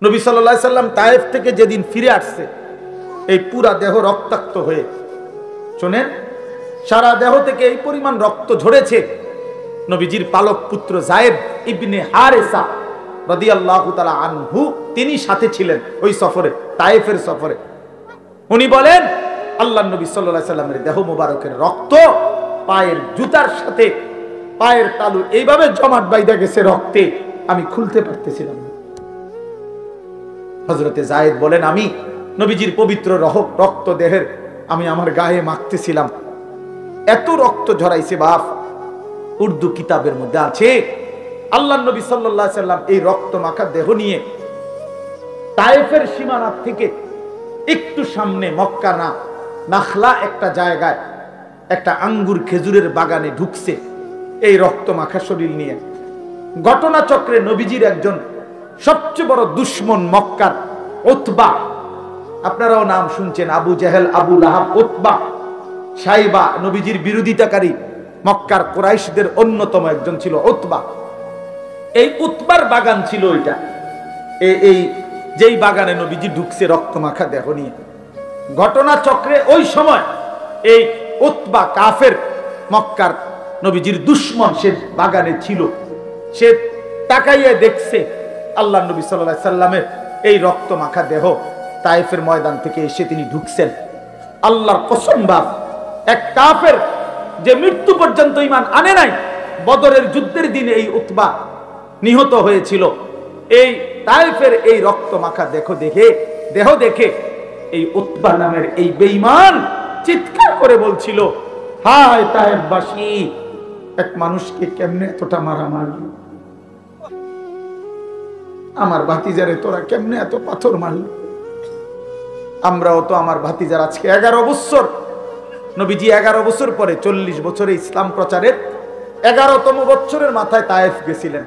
নবী সাল্লাল্লাহু আলাইহি সাল্লাম তায়েফ থেকে যেদিন ফিরে আসছে, এই পুরা দেহ রক্তাক্ত হয়ে, শোনেন, সারা দেহ থেকে এই পরিমাণ রক্ত ঝরেছে। নবীজির পালক পুত্র যায়েদ ইবনে হারেসা রাদিয়াল্লাহু তাআলা আনহু, তিনি সাথে ছিলেন ওই সফরে, তায়েফের সফরে। উনি বলেন, আল্লাহর নবী সাল্লাল্লাহু আলাইহি সাল্লামের দেহ মোবারকের রক্ত পায়ের জুতার সাথে পায়ের তালু এইভাবে জমাট বাইধা গেছে রক্তে, আমি খুলতে পারতেছিলাম না। হযরতে যায়েদ বলেন, আমি নবীজির পবিত্র রক্ত দেহের আমি আমার গায়ে মাখতেছিলাম, এত রক্ত ঝরাইছে বাপ। উর্দু কিতাবের মধ্যে আছে, আল্লাহর নবী সাল্লাল্লাহু আলাইহি সাল্লাম এই রক্ত মাখা দেহ নিয়ে তায়েফের সীমানা থেকে একটু সামনে মক্কা না নাখলা একটা জায়গায় একটা আঙ্গুর খেজুরের বাগানে ঢুকছে এই রক্ত মাখা শরীর নিয়ে। ঘটনাচক্রে নবীজির একজন সবচেয়ে বড় দুশমন মক্কার উতবা, আপনারাও নাম শুনছেন, আবু জেহেল, আবু লাহাব, উতবা, সাইবা, নবীজির বিরোধিতাকারী মক্কার কুরাইশদের অন্যতম একজন ছিল উতবা। এই উতবার বাগান ছিল ওইটা, এই যেই বাগানে নবীজি ঢুকছে রক্ত মাখা দেহ নিয়ে। ঘটনাচক্রে ওই সময় এই উতবা কাফের মক্কার নবীজির দুশমন, সে বাগানে ছিল। সে তাকাইয়ে দেখছে আল্লাহর নবী সাল্লাল্লাহু আলাইহি সাল্লামের এই রক্ত মাখা দেহ তায়েফের ময়দান থেকে এসে তিনি ঢুকছেন। আল্লাহর কসম বাপ, এক কাফের যে মৃত্যু পর্যন্ত ঈমান আনে নাই, বদরের যুদ্ধের দিনে এই উতবা নিহত হয়েছিল, এই তায়েফের এই রক্ত মাখা দেহ দেখে এই উতবা নামের এই বেঈমান চিৎকার করে বলছিল, হায় তায়েফবাসী, এক মানুষকে কেমনে এতটা মারা মারলি, আমার ভাতিজারে তোরা কেমনে এত পাথর মারলি। আমরাও তো আমার ভাতিজার আজকে 11 বছর, নবীজি 11 বছর পরে 40 বছরে ইসলাম প্রচারের 11তম বছরের মাথায় তায়েফ গেছিলেন।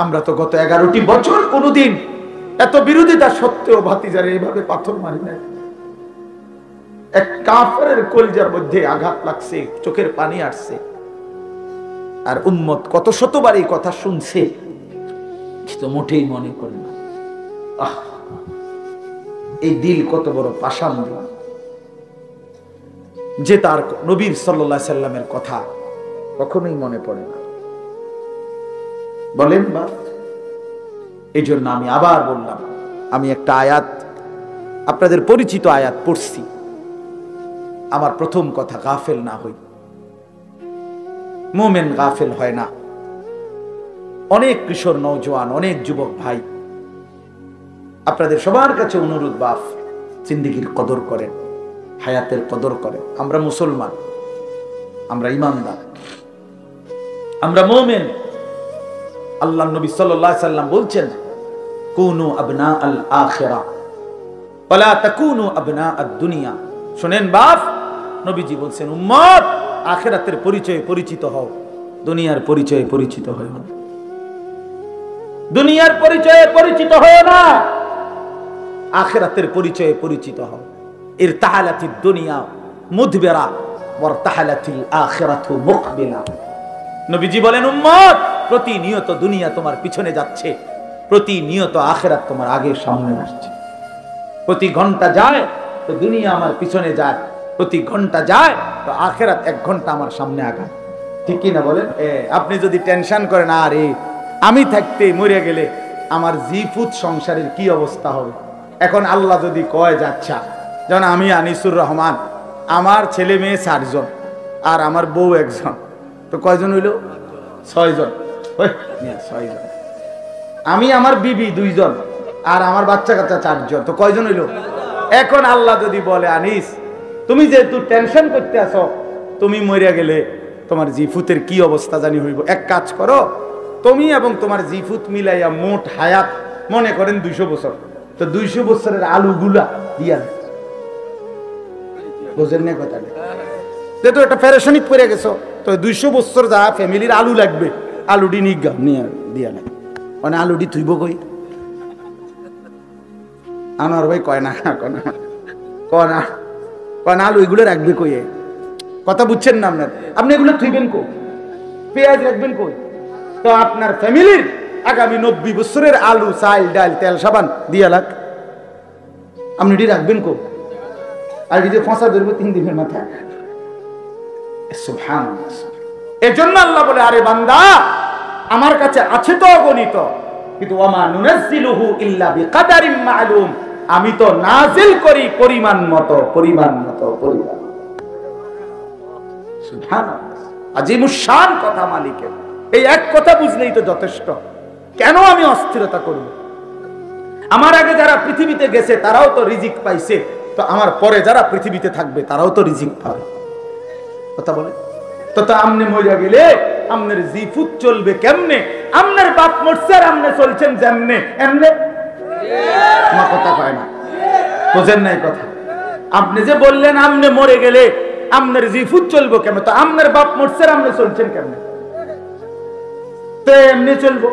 আমরা তো গত 11টি বছর কোনদিন এত বিরোধিতা সত্ত্বেও ভাতিজারে এইভাবে পাথর মারি নাই। এক কাফেরের কলিজার মধ্যে আঘাত লাগছে, চোখের পানি আসছে, আর উম্মত কত শতবার এই কথা শুনছে, কিন্তু মোটেই মনে করে না। এই দিল কত বড় পাষাণ, যে তার নবীর সাল্লাল্লাহু আলাইহি সাল্লামের কথা কখনোই মনে পড়ে না। বলেন বা, এই জন্য আমি আবার বললাম, আমি একটা আয়াত, আপনাদের পরিচিত আয়াত পড়ছি। আমার প্রথম কথা, গাফেল না হই। মুমিন গাফেল হয় না। অনেক কিশোর নওজোয়ান, অনেক যুবক ভাই, আপনাদের সবার কাছে অনুরোধ বাপ, জিন্দেগির কদর করেন, হায়াতের কদর করেন। আমরা মুসলমান, আমরা ঈমানদার, আমরা মুমিন। আল্লাহর নবী সাল্লাল্লাহু আলাইহি সাল্লাম বলছেন, কুনু আবনা আল আখিরা ওয়ালা তাকুনু আবনা আদ দুনিয়া। শুনেন বাপ, নবীজি বলছেন, উম্মত, আখিরাতের পরিচয়ে পরিচিত হও, দুনিয়ার পরিচয়ে পরিচিত হও না। দুনিয়ার পরিচয়ে পরিচিত হও না, আখিরাতের পরিচয়ে পরিচিত হও। ইরতাহালাতিদ দুনিয়া মুদবিরা ওয়ারতাহালাতিল আখিরাতু মুকবিলা। নবীজি বলেন, উম্মত, প্রতিনিয়ত দুনিয়া তোমার পিছনে যাচ্ছে, প্রতিনিয়ত আখিরাত তোমার আগে সামনে আসছে। প্রতি ঘন্টা যায় তো দুনিয়া আমার পিছনে যায়, প্রতি ঘন্টা যায় তো আখিরাত 1 ঘন্টা আমার সামনে আগায়। ঠিক কি না বলেন? আপনি যদি টেনশন করেন, আরে আমি থাকতে মরে গেলে আমার জিফুত সংসারের কি অবস্থা হবে, এখন আল্লাহ যদি কয় যাচ্ছা, যেমন আমি আনিসুর রহমান, আমার ছেলে মেয়ে 4 জন আর আমার বউ 1 জন, তো কয়জন হইল? 6 জন। 6 জন। আমি আমার বিবি 2 জন আর আমার বাচ্চা কাচ্চা 4 জন, তো কয়জন হইল? এখন আল্লাহ যদি বলে, আনিস, তুমি যেহেতু টেনশন করতে আসো, তুমি মরিয়া গেলে তোমার জিফুতের কি অবস্থা জানি হইব, এক কাজ করো, তুমি এবং তোমার জিফুত মিলাইয়া মোট হায়াত মনে করেন 200 বছর, তো 200 বছরের আলুগুলা দিয়া, বুঝেন না কথাটা? যেহেতু একটা প্যারেশানিক পড়ে গেছো, তো 200 বছর যা ফ্যামিলির আলু লাগবে, আলুডি নিগা নিয়ে দিয়া না, মানে আলুডি থুইব কই? আনোয়ার ভাই কয় না, কয় না আলু এগুলো রাখবে কই? কথা বুঝছেন না আপনার? আপনি এগুলো থুইবেন কই? পেঁয়াজ রাখবেন কই? তো আপনার ফ্যামিলির আগামী 90 বছরের আলু চাল ডাল তেল সাবান দিয়া লাগ আপনি এটি রাখবেন কো আর এই যে ফাঁসা ধরবো 3 দিনের মাথায় সুবহানাল্লাহ। এজন্য আল্লাহ বলে আরে বান্দা আমার কাছে আছে তো অগণিত, কিন্তু ওয়ামা নুনাজ্জিলুহু ইল্লা বিকাদারিন মা'লুম, আমি তো নাজিল করি পরিমাণ মতো পরিমাণ মতো পরিমাণ। সুবহানাল্লাহ, আজিমুশ শান কথা মালিকের। এই এক কথা বুঝলেই তো যথেষ্ট। কেন আমি অস্থিরতা করব? আমার আগে যারা পৃথিবীতে গেছে তারাও তো রিজিক পাইছে, তো আমার পরে যারা পৃথিবীতে থাকবে তারাও তো রিজিক পাবে। কথা বলে তো আমনে মরিয়া গেলে আমনের জিফুত চলবে কেমনে? আমনের বাপ মরছে আর আমনে চলছেন যেমনে এমনে মা কথা কয় না, বুঝেন নাই কথা। আপনি যে বললেন আমনে মরে গেলে আমনের জিফুত চলবো কেমন, তো আমনের বাপ মরছে আর আমনে চলছেন কেমনে? তো এমনি চলবো,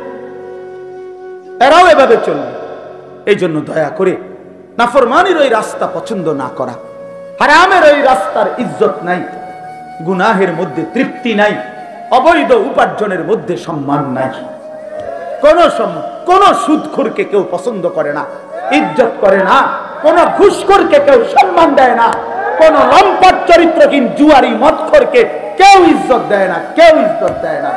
এরাও এভাবে চলবে। এই জন্য দয়া করে নাফরমানির ওই রাস্তা পছন্দ না করা, হারামের ওই রাস্তার ইজ্জত নাই, গুনাহের মধ্যে তৃপ্তি নাই, অবৈধ উপার্জনের মধ্যে সম্মান নাই। কোন সুদখোরকে কেউ পছন্দ করে না, ইজ্জত করে না। কোন ঘুষখোরকে কেউ সম্মান দেয় না। কোন লম্পট চরিত্রহীন জুয়ারি মদখোরকে কেউ ইজ্জত দেয় না, কেউ ইজ্জত দেয় না।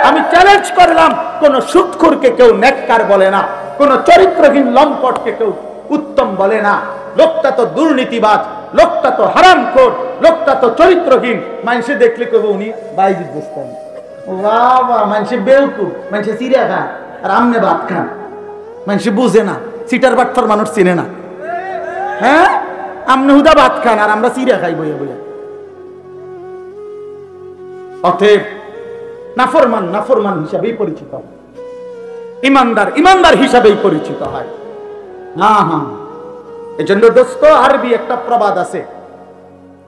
আমি চ্যালেঞ্জ করলাম, কোন সুদখোরকে কেউ নেককার বলে না, কোন চরিত্রহীন লম্পটকে কেউ উত্তম বলে না। লোকটা তো দুর্নীতিবাজ, লোকটা তো হারামখোর, লোকটা তো চরিত্রহীন। মানুষে দেখলে কবে উনি বাইজিদ বুঝতেন, বাবা মানুষে বেউকুফ, মানুষে চিড়া খায় আর আমনে ভাত খান। মানুষে বুঝে না, সিটার বাটফার মানুষ চিনে না। হ্যাঁ, আমনে হুদা ভাত খান আর আমরা চিড়া খাই বইয়া বইয়া। অতএব নাফরমান নাফরমান হিসাবেই পরিচিত, ইমানদার ইমানদার হিসাবেই পরিচিত হয়। হ্যাঁ হ্যাঁ, এজন্য দোস্ত আরবি একটা প্রবাদ আছে,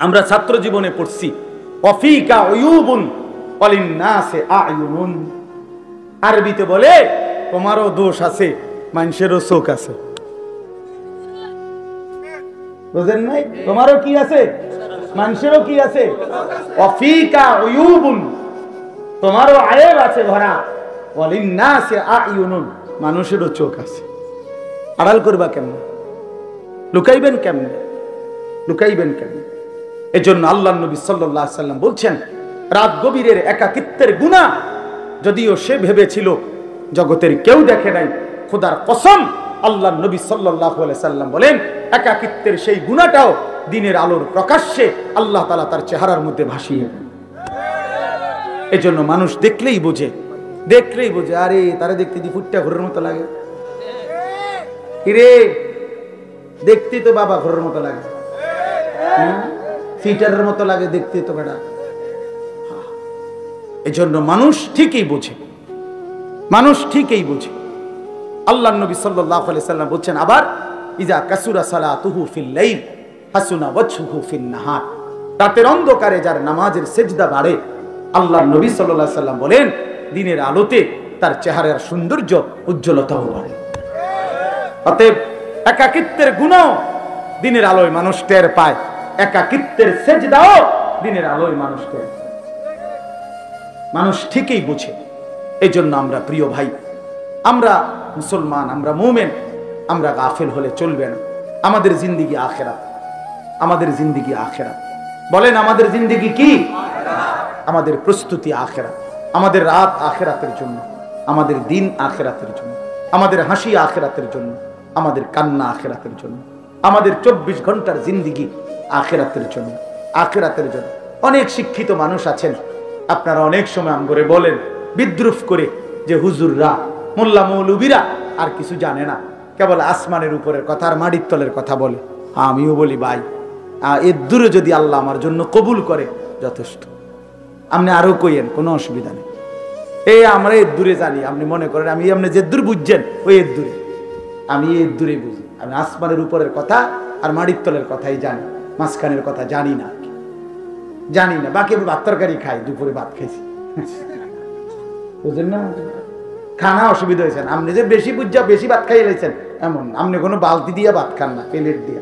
আমরা ছাত্র জীবনে পড়ছি, ওয়াফিকা উয়ুবুন ওয়ালিন্নাসি আয়ুনুন। আরবিতে বলে তোমারও দোষ আছে, মানুষেরও চোখ আছে। বুঝেন নাই? তোমারও কি আছে, মানুষেরও কি আছে। ওয়াফিকা উয়ুবুন, তোমারও আয়েব আছে ভরা, ওয়ালিন্নাসি আয়ুনুন, মানুষেরও চোখ আছে। আড়াল করবা কেমন? লুকাইবেন কেমনে? লুকাইবেন কেমনে? এজন্য আল্লাহর নবী সাল্লাল্লাহু আলাইহি সাল্লাম বলছেন, রাত গভীরের একাকিত্বের গুনাহ যদিও সে ভেবেছিল জগতের কেউ দেখে নাই, খোদার কসম আল্লাহর নবী সাল্লাল্লাহু আলাইহি সাল্লাম বলেন, একাকিত্বের সেই গুনাহটাও দিনের আলোর প্রকাশ্যে আল্লাহ তাআলা তার চেহারার মধ্যে ভাসিয়ে দেন। এজন্য মানুষ দেখলেই বোঝে, দেখলেই বোঝে, আরে তারা দেখতে দি ফুটটা ঘরের মতো লাগে, কিরে দেখতে তো বাবা ঘরের মতো লাগে, ফিটারের মতো লাগে দেখতে তো বেটা। এজন্য মানুষ ঠিকই বোঝে, মানুষ ঠিকই বোঝে। আল্লাহর নবী সাল্লাল্লাহু আলাইহি সাল্লাম বলছেন আবার, ইজা কাসুরা সালাতুহু ফিল লাইল হাসুনা ওয়াজহুহু ফিন নাহার। রাতের অন্ধকারে যার নামাজের সিজদা বাড়ে, আল্লাহর নবী সাল্লাল্লাহু আলাইহি সাল্লাম বলেন দিনের আলোতে তার চেহারার সৌন্দর্য উজ্জ্বলতাও বাড়ে। অতএব একাকিত্বের গুনাহ দিনের আলোয় মানুষ টের পায়, একাকিত্বের সিজদাও দিনের আলোয় মানুষ টের পায়। মানুষ ঠিকই বুঝে। এজন্য আমরা প্রিয় ভাই, আমরা মুসলমান, আমরা মুমিন, আমরা গাফিল হলে চলবে না। আমাদের জিন্দেগি আখিরাত, আমাদের জিন্দেগি আখিরাত। বলেন আমাদের জিন্দেগি কি? আমাদের প্রস্তুতি আখিরাত, আমাদের রাত আখিরাতের জন্য, আমাদের দিন আখিরাতের জন্য, আমাদের হাসি আখিরাতের জন্য, আমাদের কান্না আখিরাতের জন্য, আমাদের 24 ঘন্টার জিন্দেগি আখিরাতের জন্য, আখিরাতের জন্য। অনেক শিক্ষিত মানুষ আছেন, আপনারা অনেক সময় আমগরে বলেন বিদ্রুপ করে যে হুজুররা মোল্লা মৌলবীরা আর কিছু জানে না, কেবল আসমানের উপরের কথা আর মাটির তলের কথা বলে। আমিও বলি ভাই, এর দূরে যদি আল্লাহ আমার জন্য কবুল করে যথেষ্ট। আপনি আরো কইেন, কোনো অসুবিধা নেই। এই আমরা এর দূরে জানি, আপনি মনে করেন আমি আপনি যে দূর বুঝছেন ওই এর দূরে, আমি এর দূরে বুঝি। আমি আসমানের উপরের কথা আর মাটির তলের কথাই জানি, মাঝখানের কথা জানি না, জানি না। বাকি আমি ভাত তরকারি খাই, দুপুরে ভাত খাইছি, বুঝলেন না? খানা অসুবিধা হয়েছে, আপনি যে বেশি বুঝা বেশি ভাত খাইয়ে লাইছেন এমন। আপনি কোনো বালতি দিয়ে ভাত খান না, প্লেট দিয়ে।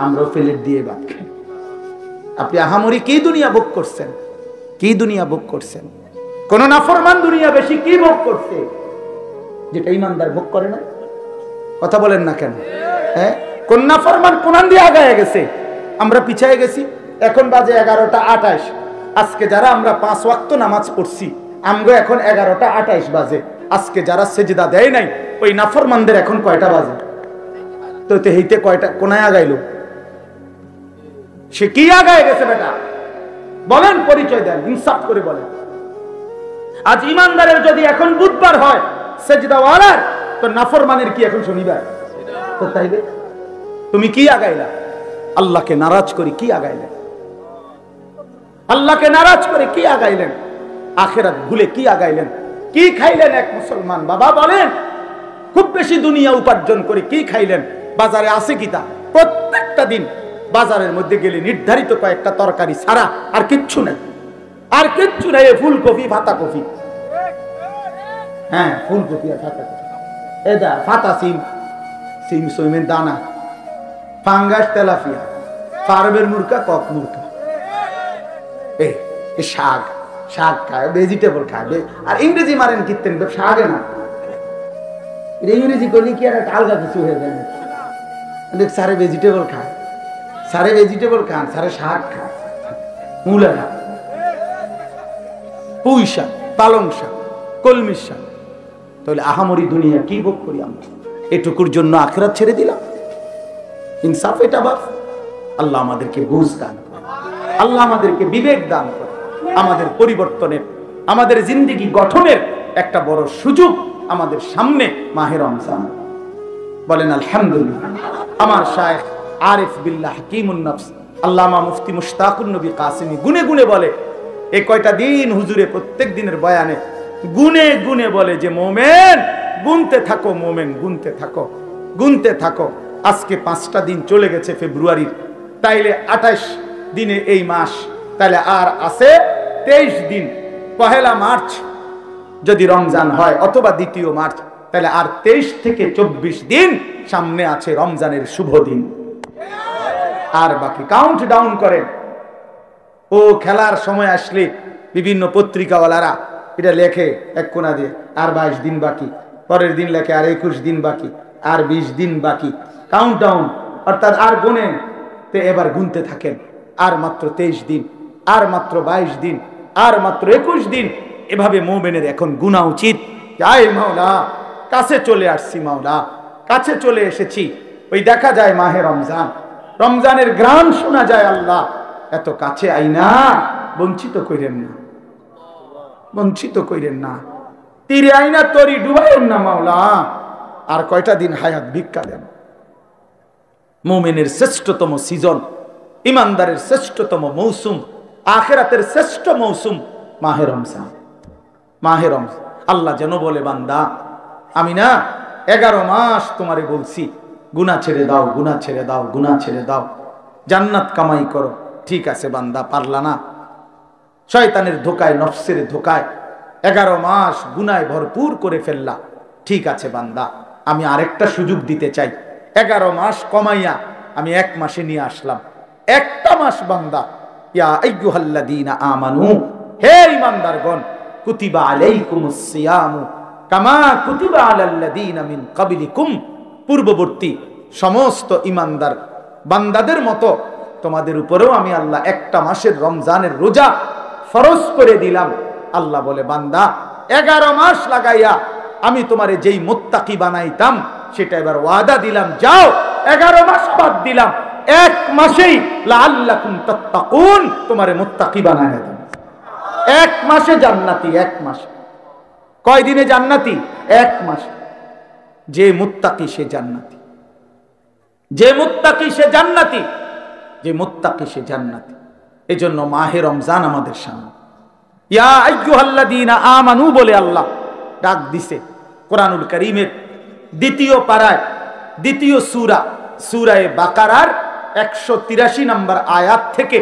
আমরাও প্লেট দিয়ে ভাত খাই। আপনি আহামরি কি দুনিয়া ভোগ করছেন? কি দুনিয়া ভোগ করছেন? কোন নাফরমান দুনিয়া বেশি কি ভোগ করছে? যেটা ইমানদার ভোগ করে না। কথা বলেন না কেন? হ্যাঁ, কোন নাফরমান কোরআন দিয়ে আগায় গেছে, আমরা পিছায় গেছি। এখন বাজে 11:28। আজকে যারা আমরা 5 ওয়াক্ত নামাজ পড়ছি, আমরা এখন 11:28 বাজে। আজকে যারা সেজদা দেয় নাই, ওই নাফরমানদের এখন কয়টা বাজে? তো হেইতে কয়টা কোনায় আগাইলো? সে কি আগায় গেছে বেটা? বলেন, পরিচয় দেন, ইনসাফ করে বলেন। আজ ইমানদারের যদি এখন বুধবার হয় সেজদাওয়ালার, তো নাফরমানের কি এখন শনিবার? তো তাইলে তুমি কি আগাইলা? আল্লাহকে নারাজ করে কি আগাইলেন? আল্লাহকে নারাজ করে কি আগাইলেন? আখিরাত ভুলে কি আগাইলেন? কি খাইলেন এক মুসলমান বাবা? বলেন, খুব বেশি দুনিয়া উপার্জন করে কি খাইলেন? বাজারে আছে কিতা? প্রত্যেকটা দিন বাজারের মধ্যে গেলে নির্ধারিত কয়েকটা তরকারি ছাড়া আর কিচ্ছু নাই, আর কিচ্ছু নাই। ফুলকপি, পাতা কপি, হ্যাঁ ফুলকপি আর পাতা কপি, এটা পাতা সিম, সিম সইমের দানা, ফাঙ্গাস, তেলাপিয়া, ফার্মের মুরগা, কক মুরগা, এই শাক, শাক খায়, ভেজিটেবল খাবে। আর ইংরেজি মারেন কিতেন শাকে না, ইংরেজি করলে কি আর একটা আলগা কিছু হয়ে যায়? সারে ভেজিটেবল খায়, সারে ভেজিটেবল খান, সারে শাক খায়, মূলা খায়, পুঁই শাক, পালং শাক, কলমির শাক। তাহলে আহামরি দুনিয়া কি ভোগ করি আমরা? এটুকুর জন্য আখিরাত ছেড়ে দিলাম। ইনসাফ এটা বাপ। আল্লাহ আমাদেরকে বুঝ দান করে, আল্লাহ আমাদেরকে বিবেক দান করে। আমাদের পরিবর্তনের, আমাদের জিন্দেগি গঠনের একটা বড় সুযোগ আমাদের সামনে মাহে রমজান। বলেন আলহামদুলিল্লাহ। আমার শায়েখ আরিফ বিল্লাহ হাকিমুন নফস আল্লামা মুফতি মুশতাকুন নবী কাসিমি গুনে গুনে বলে, এই কয়টা দিন হুজুরে প্রত্যেক দিনের বয়ানে গুনে গুনে বলে যে মোমেন গুনতে থাকো, মোমেন গুনতে থাকো, গুনতে থাকো। আজকে 5টা দিন চলে গেছে ফেব্রুয়ারির, তাইলে 28 দিনে এই মাস, তাইলে আর আছে 23 দিন। 1 মার্চ যদি রমজান হয় অথবা 2 মার্চ, তাহলে আর 23 থেকে 24 দিন সামনে আছে রমজানের শুভ দিন। আর বাকি কাউন্ট ডাউন করেন। ও খেলার সময় আসলে বিভিন্ন পত্রিকাওয়ালারা এটা লেখে এক কোনা দিয়ে, আর 22 দিন বাকি, পরের দিন লেখে আর 21 দিন বাকি, আর 20 দিন বাকি, কাউন্ট ডাউন। অর্থাৎ আর গুনেন, তো এবার গুনতে থাকেন, আর মাত্র 23 দিন, আর মাত্র 22 দিন, আর মাত্র 21 দিন। এভাবে মুমিনের এখন গুনা উচিত। আয় মাওলা, কাছে চলে আসছি, মাওলা কাছে চলে এসেছি। ওই দেখা যায় মাহে রমজান, রমজানের গ্রাম শোনা যায়। আল্লাহ এত কাছে আইনা বঞ্চিত কইরেন না, বঞ্চিত কইরেন না, তীরে আইনা তরি ডুবাইন না মাওলা। আর কয়টা দিন হায়াত ভিক্ষা দেন। মুমিনের শ্রেষ্ঠতম সিজন, ইমানদারের শ্রেষ্ঠতম মৌসুম, আখিরাতের শ্রেষ্ঠ মৌসুম মাহে রমজান। মাহে রমজান আল্লাহ যেন বলে, বান্দা আমি না 11 মাস তোমারে বলছি গুনাহ ছেড়ে দাও, গুনাহ ছেড়ে দাও, গুনাহ ছেড়ে দাও, জান্নাত কামাই করো। ঠিক আছে বান্দা, পারলা না, শয়তানের ধোকায়, নফসের ধোকায় 11 মাস গুনায় ভরপুর করে ফেললা। ঠিক আছে বান্দা, আমি আরেকটা সুযোগ দিতে চাই। 11 মাস কমাইয়া আমি 1 মাসে নিয়ে আসলাম। একটা মাস বান্দা, ইয়া আইয়ুহাল্লাযীনা আমানু, হে ঈমানদারগণ, কুতিবা আলাইকুমুস সিয়ামু কামা কুতিবা আলাল্লাযীনা মিন ক্বাবলিকুম, পূর্ববর্তী সমস্ত ঈমানদার বান্দাদের মতো তোমাদের উপরেও আমি আল্লাহ একটা মাসের রমজানের রোজা ফরজ করে দিলাম। আল্লাহ বলে, বান্দা 11 মাস লাগাইয়া আমি তোমারে যেই মুত্তাকি বানাইতাম সেটা এবার ওয়াদা দিলাম, যাও 11 মাস বাদ দিলাম, 1 মাসেই লাআল্লাকুম তাত্তাকুন তোমারে মুত্তাকি বানায় দেব। 1 মাসে জান্নাতি, 1 মাস। কয় দিনে জান্নাতি? 1 মাস। যে মুত্তাকি সে জান্নাতি, যে মুত্তাকি সে জান্নাতি, যে মুত্তাকি সে জান্নাতি। এজন্য মাহে রমজান আমাদের সামনে। ইয়া আইয়ুহাল্লাযীনা আমানু বলে আল্লাহ ডাক দিছে কোরআনুল কারীমের 2য় পারায়, 2য় সূরা, সূরা বাকারার 183 নম্বর আয়াত থেকে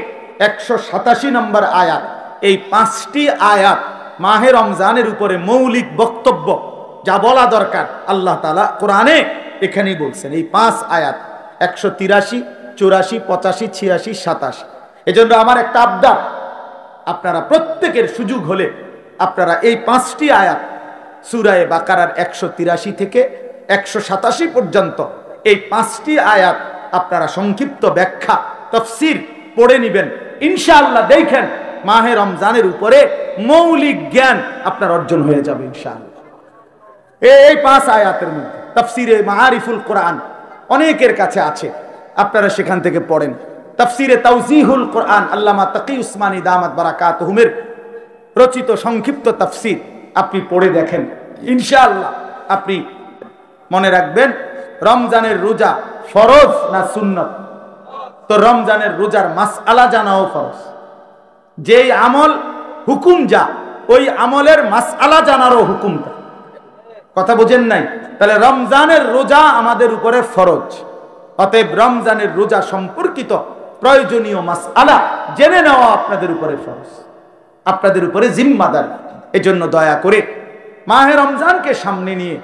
187 নম্বর আয়াত। এই 5টি আয়াত মাহে রমজানের উপরে মৌলিক বক্তব্য, যা বলা দরকার আল্লাহ তাআলা কোরআনে এখানেই বলছেন। এই 5 আয়াত 183, 84, 85, 86, 87। এজন্য আমার একটা আবদার, আপনারা প্রত্যেকের সুযোগ হলে আপনারা এই 5টি আয়াত সূরা বাকারার 183 থেকে 187 পর্যন্ত এই 5টি আয়াত আপনারা সংক্ষিপ্ত ব্যাখ্যা তাফসীর পড়ে নেবেন ইনশাআল্লাহ। দেখেন মাহে রমজানের উপরে মৌলিক জ্ঞান আপনার অর্জন হয়ে যাবে ইনশাআল্লাহ। এই 5 আয়াতের মধ্যে তাফসীরে মাআরিফুল কোরআন অনেকের কাছে আছে, আপনারা সেখান থেকে পড়েন। তাফসীরে তাওজিহুল কোরআন আল্লামা তাকি উসমানী দামাত বারাকাতুহুমের রচিত সংক্ষিপ্ত তাফসীর আপনি পড়ে দেখেন ইনশাআল্লাহ। আপনি মনে রাখবেন রমজানের রোজা ফরজ না সুন্নত? তো রমজানের রোজার মাসআলা জানাও ফরজ। যেই আমল হুকুম যা, ওই আমলের মাসআলা জানারও হুকুম তা। কথা বুঝেন নাই? তাহলে রমজানের রোজা আমাদের উপরে ফরজ। অতএব রমজানের রোজা সম্পর্কিত প্রয়োজনীয় মাসআলা জেনে নেওয়া আপনাদের উপরে ফরজ, আপনাদের উপরে জিম্মাদার। এজন্য দয়া করে মাহে রমজানকে সামনে নিয়ে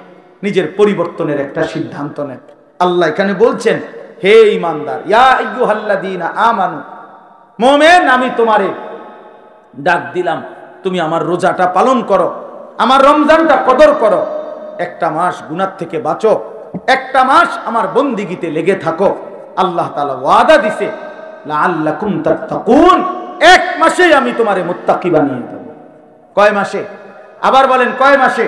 নিজের পরিবর্তনের একটা সিদ্ধান্ত নেন। আল্লাহ এখানে বলছেন, হে ঈমানদার, ইয়া আইয়ুহাল্লাযীনা আমানু, মুমিন আমি তোমারে ডাক দিলাম, তুমি আমার রোজাটা পালন করো, আমার রমজানটা কদর করো, একটা মাস গুনাহ থেকে বাঁচো, একটা মাস আমার বন্দিগিতে লেগে থাকো। আল্লাহ তাআলা ওয়াদা দিছে লাআল্লাকুম তাত্তাকুন, এক মাসেই আমি তোমারে মুত্তাকি বানিয়ে দেব। কয় মাসে? আবার বলেন কয় মাসে?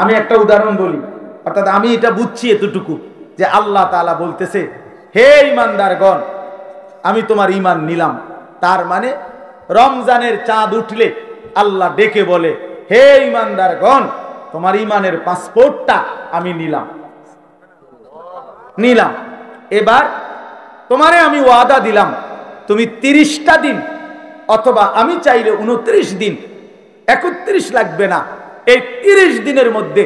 আমি একটা উদাহরণ বলি, অর্থাৎ আমি এটা বুঝছি এতটুকু যে আল্লাহ তাআলা বলতেছে, হে ঈমানদারগণ আমি তোমার ঈমান নিলাম। তার মানে রমজানের চাঁদ উঠলে আল্লাহ ডেকে বলে, হে ঈমানদারগণ তোমার ঈমানের পাসপোর্টটা আমি নিলাম। এবার তোমারে আমি ওয়াদা দিলাম, তুমি 30টা দিন অথবা আমি চাইলে 29 দিন, 31 লাগবে না, এই 30 দিনের মধ্যে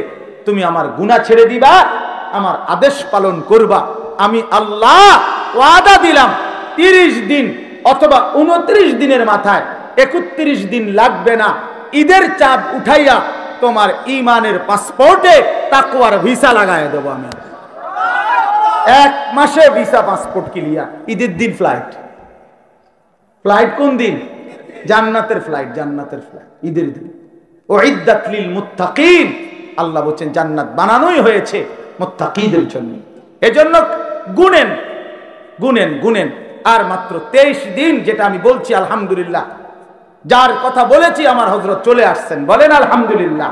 তুমি আমার গুনাহ ছেড়ে দিবা, আমার আদেশ পালন করবা। আমি আল্লাহ ওয়াদা দিলাম 30 দিন অথবা 29 দিনের মাথায় 31 দিন লাগবে না, ঈদের চাঁদ উঠাইয়া তোমার ঈমানের পাসপোর্টে তাকওয়ার ভিসা লাগায় দেব আমি। 1 মাসে ভিসা পাসপোর্ট ক্লিয়ার। ঈদের দিন ফ্লাইট। ফ্লাইট কোন দিন? জান্নাতের ফ্লাইট, জান্নাতের ফ্লাইট ঈদের দিন। উইদ্দাত লিল মুত্তাকিন, আল্লাহ বলেন জান্নাত বানানোই হয়েছে মুত্তাকিদের জন্য। এজন্য গুনেন গুনেন গুনেন, আর মাত্র 23 দিন, যেটা আমি বলছি আলহামদুলিল্লাহ। যার কথা বলেছি আমার হযরত চলে আসছেন, বলেন আলহামদুলিল্লাহ,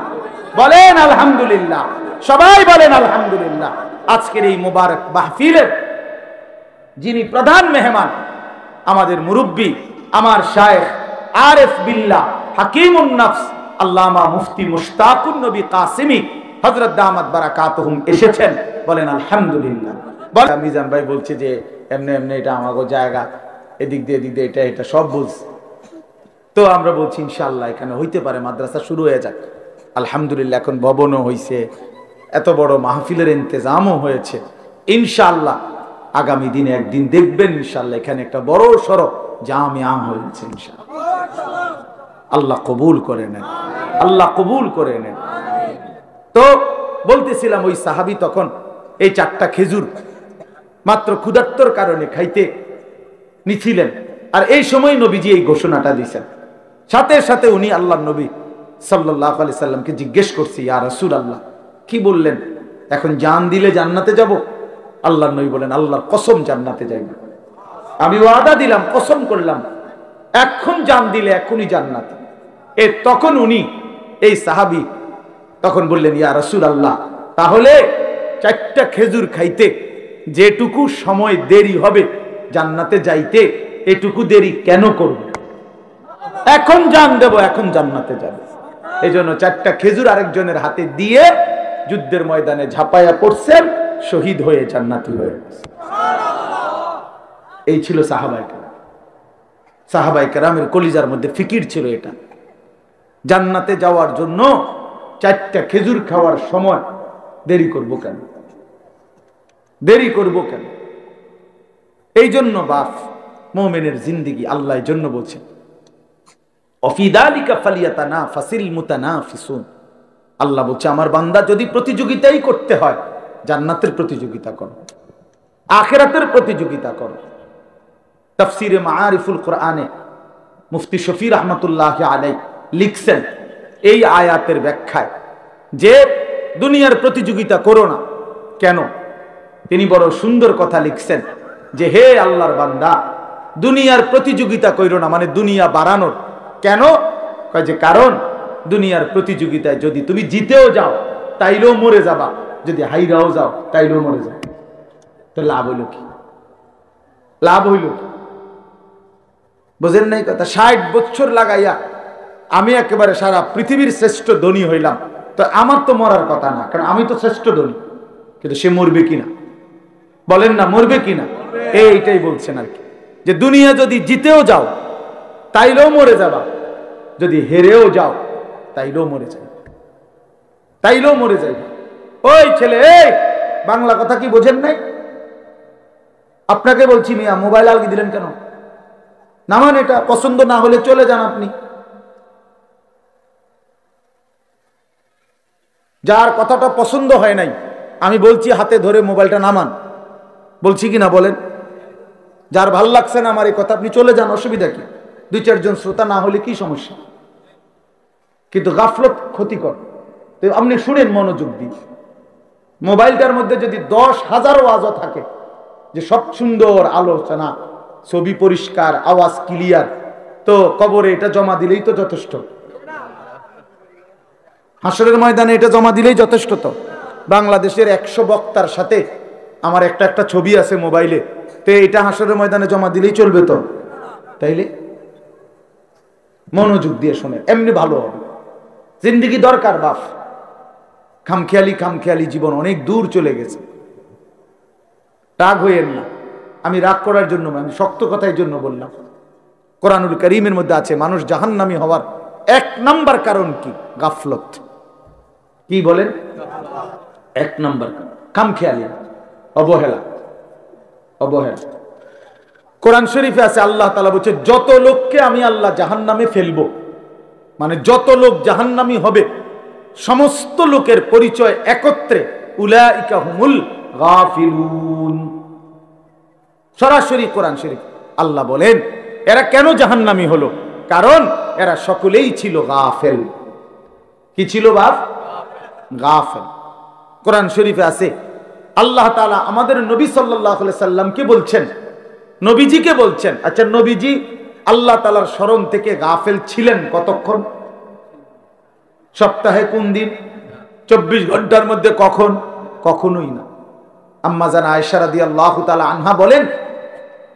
বলেন আলহামদুলিল্লাহ, সবাই বলেন আলহামদুলিল্লাহ। আজকের এই মুবারক মাহফিলের যিনি প্রধান মেহমান, আমাদের মুরব্বী, আমার শায়েখ আরিফ বিল্লাহ হাকিমুন নফস আল্লামা মুফতি মুশতাকুন নবী কাসিমি হযরত দামাত বারাকাতুহুম এসেছেন, বলেন আলহামদুলিল্লাহ। মিজান ভাই বলছে যে এমনি এমনি এটা আমাগো জায়গা, এদিক দিয়ে এদিক দিয়ে এটা সব বলছে। তো আমরা বলছি ইনশাআল্লাহ এখানে হইতে পারে, মাদ্রাসা শুরু হয়ে যাক। আলহামদুলিল্লাহ এখন ভবনও হয়েছে, এত বড় মাহফিলের ইন্তজামও হয়েছে। ইনশাআল্লাহ আগামী দিনে একদিন দেখবেন ইনশাআল্লাহ এখানে একটা বড় সড় জামিয়া হয়েছে ইনশাআল্লাহ। আল্লাহ কবুল করে নেন, আল্লাহ কবুল করে নেন। তো বলতেছিলাম ওই সাহাবী তখন এই 4টা খেজুর মাত্র ক্ষুধার্তর কারণে খাইতে নিছিলেন, আর এই সময় নবীজি এই ঘোষণাটা দিয়েছেন। সাথে সাথে উনি আল্লাহর নবী সাল্লাল্লাহু আলাইহি সাল্লামকে জিজ্ঞেস করছে, ইয়া রাসূলুল্লাহ কি বললেন, এখন জান দিলে জান্নাতে যাব? আল্লাহর নবী বলেন, আল্লাহর কসম জান্নাতে যাইব। আমি ওয়াদা দিলাম, কসম করলাম, এখন জান দিলে এখনই জান্নাতে। তখন উনি এই সাহাবী তখন বললেন, ইয়া রাসূলুল্লাহ তাহলে 4টা খেজুর খাইতে যেটুকু সময় দেরি হবে জান্নাতে যাইতে, এটুকু দেরি কেন করব? এখন জান দেব, এখন জান্নাতে যাব। এজন্য 4টা খেজুর আরেকজনের হাতে দিয়ে যুদ্ধের ময়দানে ঝাঁপায়া পড়ছেন, শহীদ হয়ে জান্নাতি হয়ে গেছে। এই ছিল সাহাবায়ে কেরাম। সাহাবায়ে কেরামের কলিজার মধ্যে ফিকির ছিল এটা, জান্নাতে যাওয়ার জন্য 4টা খেজুর খাওয়ার সময় দেরি করব কেন, দেরি করব কেন? এই জন্য বাপ মুমিনের জিন্দেগি আল্লাহর জন্য বলছেন, অফি যালিকা ফালিয়াতানাফাসিল মুতানাফিসুন। আল্লাহ বলছে আমার বান্দা যদি প্রতিযোগিতাই করতে হয়, জান্নাতের প্রতিযোগিতা করো, আখিরাতের প্রতিযোগিতা করো। তাফসীরে মাআরিফুল কোরআনে মুফতি শফি রাহমাতুল্লাহি আলাইহি লিখছেন এই আয়াতের ব্যাখ্যায়, যে দুনিয়ার প্রতিযোগিতা করো না। কেন? তিনি বড় সুন্দর কথা লিখছেন যে হে আল্লাহর বান্দা, দুনিয়ার প্রতিযোগিতা করো না, মানে দুনিয়া বাড়ানোর। কেন? কয় যে কারণ দুনিয়ার প্রতিযোগিতায় যদি তুমি জিতেও যাও তাইলেও মরে যাবা, যদি হাইরাও যাও তাইলেও মরে যাবে। তো লাভ হইল কি? লাভ হইল কি? বোঝেন নাই কথা? 60 বছর লাগাইয়া আমি একেবারে সারা পৃথিবীর শ্রেষ্ঠ ধনী হইলাম, তো আমার তো মরার কথা না, কারণ আমি তো শ্রেষ্ঠ ধনী। কিন্তু সে মরবে কিনা? বলেন না, মরবে কিনা? এইটাই বলছেন আর কি, যে দুনিয়া যদি জিতেও যাও তাইলেও মরে যাবা, যদি হেরেও যাও তাইলেও মরে যাবে, তাইলেও মরে যাবে। ওই ছেলে, এই বাংলা কথা কি বোঝেন নাই? আপনাকে বলছি মিয়া, মোবাইল আলগি দিলেন কেন? নামান, এটা পছন্দ না হলে চলে যান আপনি। যার কথাটা পছন্দ হয় নাই, আমি বলছি হাতে ধরে মোবাইলটা নামান, বলছি কি না বলেন? যার ভাল লাগছে না আমার এই কথা, আপনি চলে যান, অসুবিধা কি? 2-4 জন শ্রোতা না হলে কি সমস্যা? কিন্তু গাফলত ক্ষতিকর। আপনি শুনেন মনোযোগ দিয়ে। মোবাইলটার মধ্যে যদি 10,000 ওয়াজও থাকে, যে সব সুন্দর আলোচনা, ছবি পরিষ্কার, আওয়াজ ক্লিয়ার, তো কবরে এটা জমা দিলেই তো যথেষ্ট। হাসরের ময়দানে এটা জমা দিলেই যথেষ্ট। তো বাংলাদেশের 100 বক্তার সাথে আমার একটা ছবি আছে মোবাইলে, তো এটা হাসরের ময়দানে জমা দিলেই চলবে তো? তাইলে মনোযোগ দিয়ে শুনে, এমনি ভালো হবে। জিন্দেগি দরকার বাপ। খামখেয়ালি জীবন অনেক দূর চলে গেছে। রাগ হইয়েন না, আমি রাগ করার জন্য, আমি শক্ত কথার জন্য বললাম। কোরআনুল কারীমের মধ্যে আছে মানুষ জাহান্নামী হওয়ার 1 নাম্বার কারণ কি? গাফলত। কি বলেন? 1 নাম্বার খামখেয়ালি, অবহেলা। কোরআন শরীফে আছে, আল্লাহ তাআলা বলছে যত লোককে আমি আল্লাহ জাহান্নামে ফেলবো, মানে যত লোক জাহান্নামী হবে, সমস্ত লোকের পরিচয় একত্রে, উলাইকা হুমুল গাফিলুন। সরাসরি কোরআন শরীফ আল্লাহ বলেন এরা কেন জাহান্নামী হলো? কারণ এরা সকলেই ছিল গাফেল। কি ছিল বাপ? গাফেল। কোরআন শরীফে আছে, আল্লাহ তাআলা আমাদের নবী সাল্লাল্লাহু আলাইহি সাল্লামকে বলছেন, নবীজিকে বলছেন, আচ্ছা নবীজি আল্লাহ তাআলার স্মরণ থেকে গাফেল ছিলেন কতক্ষণ? সপ্তাহে কোন দিন? 24 ঘন্টার মধ্যে কখন? কখনোই না। আম্মা জান আয়েশা রাদিয়াল্লাহু তাআলা আনহা বলেন,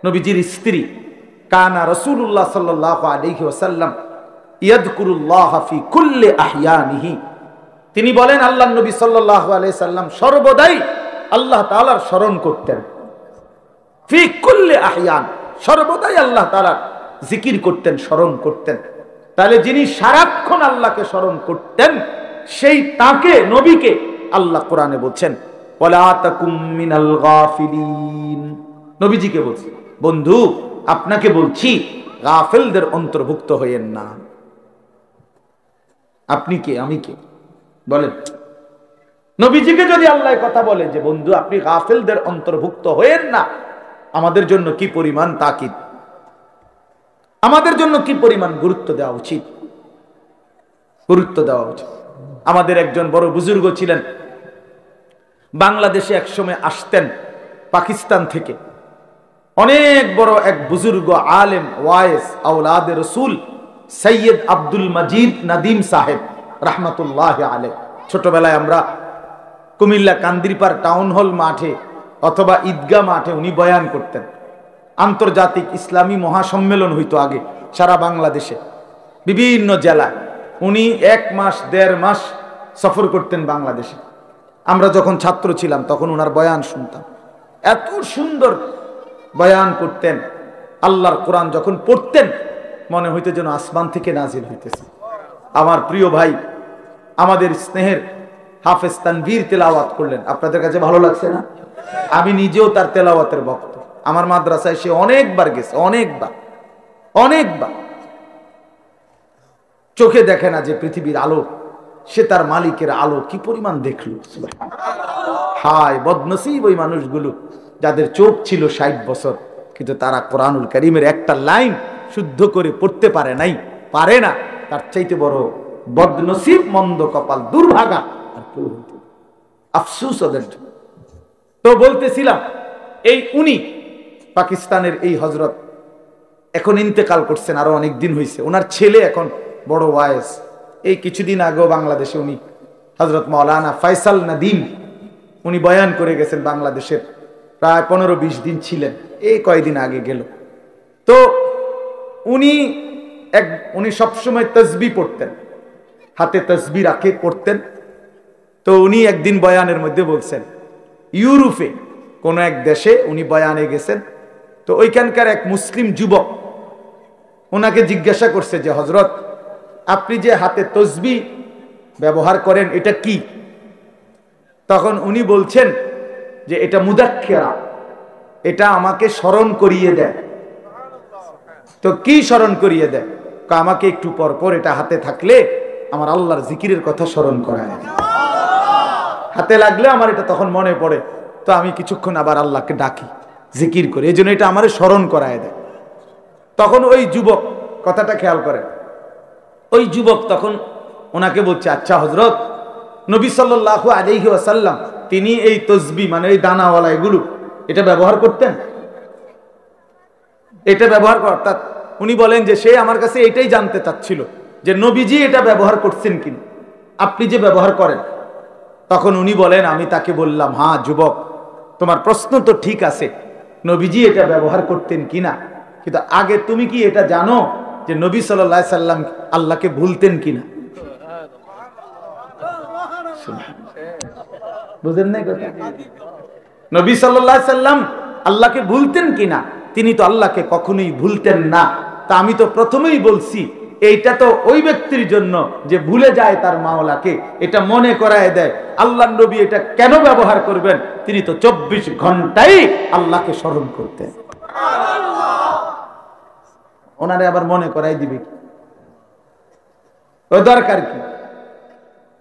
নবীজির স্ত্রী, কানা রাসূলুল্লাহ সাল্লাল্লাহু আলাইহি ওয়াসাল্লাম ইয়াযকুরুল্লাহ ফি কুল্লি আহইয়ানিহি। তিনি বলেন আল্লাহর নবী সাল্লাল্লাহু আলাইহি সাল্লাম সর্বদাই আল্লাহ তাআলার স্মরণ করতেন। ফি কুল্লি আহইয়ান, সর্বদাই আল্লাহ তাআলার জিকির করতেন, স্মরণ করতেন। তাহলে যিনি সারাক্ষণ আল্লাহকে স্মরণ করতেন, সেই তাকে, নবীকে আল্লাহ কোরআনে বলছেন ওয়ালা তাকুম মিনাল গাফিলিন। নবীজিকে বলছি, বন্ধু আপনাকে বলছি গাফেলদের অন্তর্ভুক্ত হইয়েন না। আপনি কে? আমি কে? বলেন। নবীজিকে যদি আল্লাহ কথা বলে যে বন্ধু আপনি গাফেলদের অন্তর্ভুক্ত হইয়েন না, আমাদের জন্য কি পরিমাণ তাকিদ, আমাদের জন্য কি পরিমাণ গুরুত্ব দেওয়া উচিত, গুরুত্ব দেওয়া উচিত। আমাদের একজন বড় বুজুর্গ ছিলেন, বাংলাদেশে একসময় আসতেন পাকিস্তান থেকে। অনেক বড় এক বুজুর্গ আলেম, ওয়াইস, আওলাদে রসুল সৈয়দ আব্দুল মজিদ নাদিম সাহেব রাহমাতুল্লাহ আলাইহি। ছোটবেলায় আমরা কুমিল্লা কান্দিরপাড় টাউন হল মাঠে অথবা ঈদগাহ মাঠে উনি বয়ান করতেন। আন্তর্জাতিক ইসলামী মহাসম্মেলন হইতো আগে সারা বাংলাদেশে, বিভিন্ন জেলায়। উনি 1 মাস 1.5 মাস সফর করতেন বাংলাদেশে। আমরা যখন ছাত্র ছিলাম তখন ওনার বয়ান শুনতাম, এত সুন্দর বয়ান করতেন। আল্লাহর কোরআন যখন পড়তেন মনে হইতো যেন আসমান থেকে নাজিল হইতেছে। আমার প্রিয় ভাই, আমাদের স্নেহের হাফেজ তানভীর তেলাওয়াত করলেন, আপনাদের কাছে ভালো লাগছে না? আমি নিজেও তার তেলাওয়াতের ভক্ত। আমার মাদ্রাসায় সে অনেকবার গেছে, অনেকবার। চোখে দেখে না যে পৃথিবীর আলো, সে তার মালিকের আলো কি পরিমাণ দেখলো। হায় বদনসিব ওই মানুষগুলো যাদের চোখ ছিল 60 বছর, কিন্তু তারা কোরআনুল কারীমের একটা লাইন শুদ্ধ করে পড়তে পারে নাই, পারে না। তার চাইতে বড় বদনসিব, মন্দ কপাল, দুর্ভাগা আফসোস ওদের জন্য। তো বলতেছিলাম এই উনি পাকিস্তানের এই হজরত এখন ইন্তেকাল করছেন, আরো অনেক দিন হয়েছে। ওনার ছেলে এখন বড় ওয়াইজ। এই কিছুদিন আগেও বাংলাদেশে উনি হজরত মাওলানা ফয়সাল নদীম উনি বয়ান করে গেছেন বাংলাদেশের, প্রায় 15-20 দিন ছিলেন, এই কয়েকদিন আগে গেল। তো উনি সবসময় তসবি পড়তেন, হাতে তসবি রাখে পড়তেন। তো উনি একদিন বয়ানের মধ্যে বলছেন ইউরোপে কোন এক দেশে উনি বয়ানে গেছেন। তো ওইখানকার এক মুসলিম যুবক ওনাকে জিজ্ঞাসা করছে যে হজরত আপনি যে হাতে তসবি ব্যবহার করেন এটা কি? তখন উনি বলছেন যে এটা মুদাক্কিরা, এটা আমাকে স্মরণ করিয়ে দেয়। তো কি স্মরণ করিয়ে দেয়? আমাকে একটু পর পর এটা হাতে থাকলে আমার আল্লাহর জিকিরের কথা স্মরণ করায়, হাতে লাগলে আমার এটা তখন মনে পড়ে, তো আমি কিছুক্ষণ আবার আল্লাহকে ডাকি, জিকির করি, এই জন্য এটা আমার স্মরণ করায় দেয়। তখন ওই যুবক, কথাটা খেয়াল করেন, ওই যুবক তখন ওনাকে বলছে আচ্ছা হজরত, নবী সাল্লাল্লাহু আলাইহি ওয়াসাল্লাম তিনি এই তসবি মানে এই দানাওয়ালা এগুলো এটা ব্যবহার করতেন? এটা ব্যবহার করতেন? উনি বলেন যে সে আমার কাছে এটাই জানতে চাচ্ছিল যে নবীজি এটা ব্যবহার করছেন কিনা, আপনি যে ব্যবহার করেন। তখন উনি বলেন, আমি তাকে বললাম হ্যাঁ যুবক তোমার প্রশ্ন তো ঠিক আছে, নবীজি এটা ব্যবহার করতেন কিনা, কিন্তু আগে তুমি কি এটা জানো যে নবী সাল্লাল্লাহু আলাইহি সাল্লাম আল্লাহকে ভুলতেন কিনা? বুঝেন নাই কথা? নবী সাল্লাল্লাহু আলাইহি সাল্লাম আল্লাহকে ভুলতেন কিনা? তিনি তো আল্লাহকে কখনোই ভুলতেন না। তা আমি তো প্রথমেই বলছি এইটা তো ওই ব্যক্তির জন্য যে ভুলে যায় তার মাওলাকে, এটা মনে করায় দেয়। আল্লাহর নবী এটা কেন ব্যবহার করবেন? তিনি তো 24 ঘন্টাই আল্লাহকে স্মরণ করতেন। ওনারে আবার মনে করাই দিবে কি? ওই দরকার কি?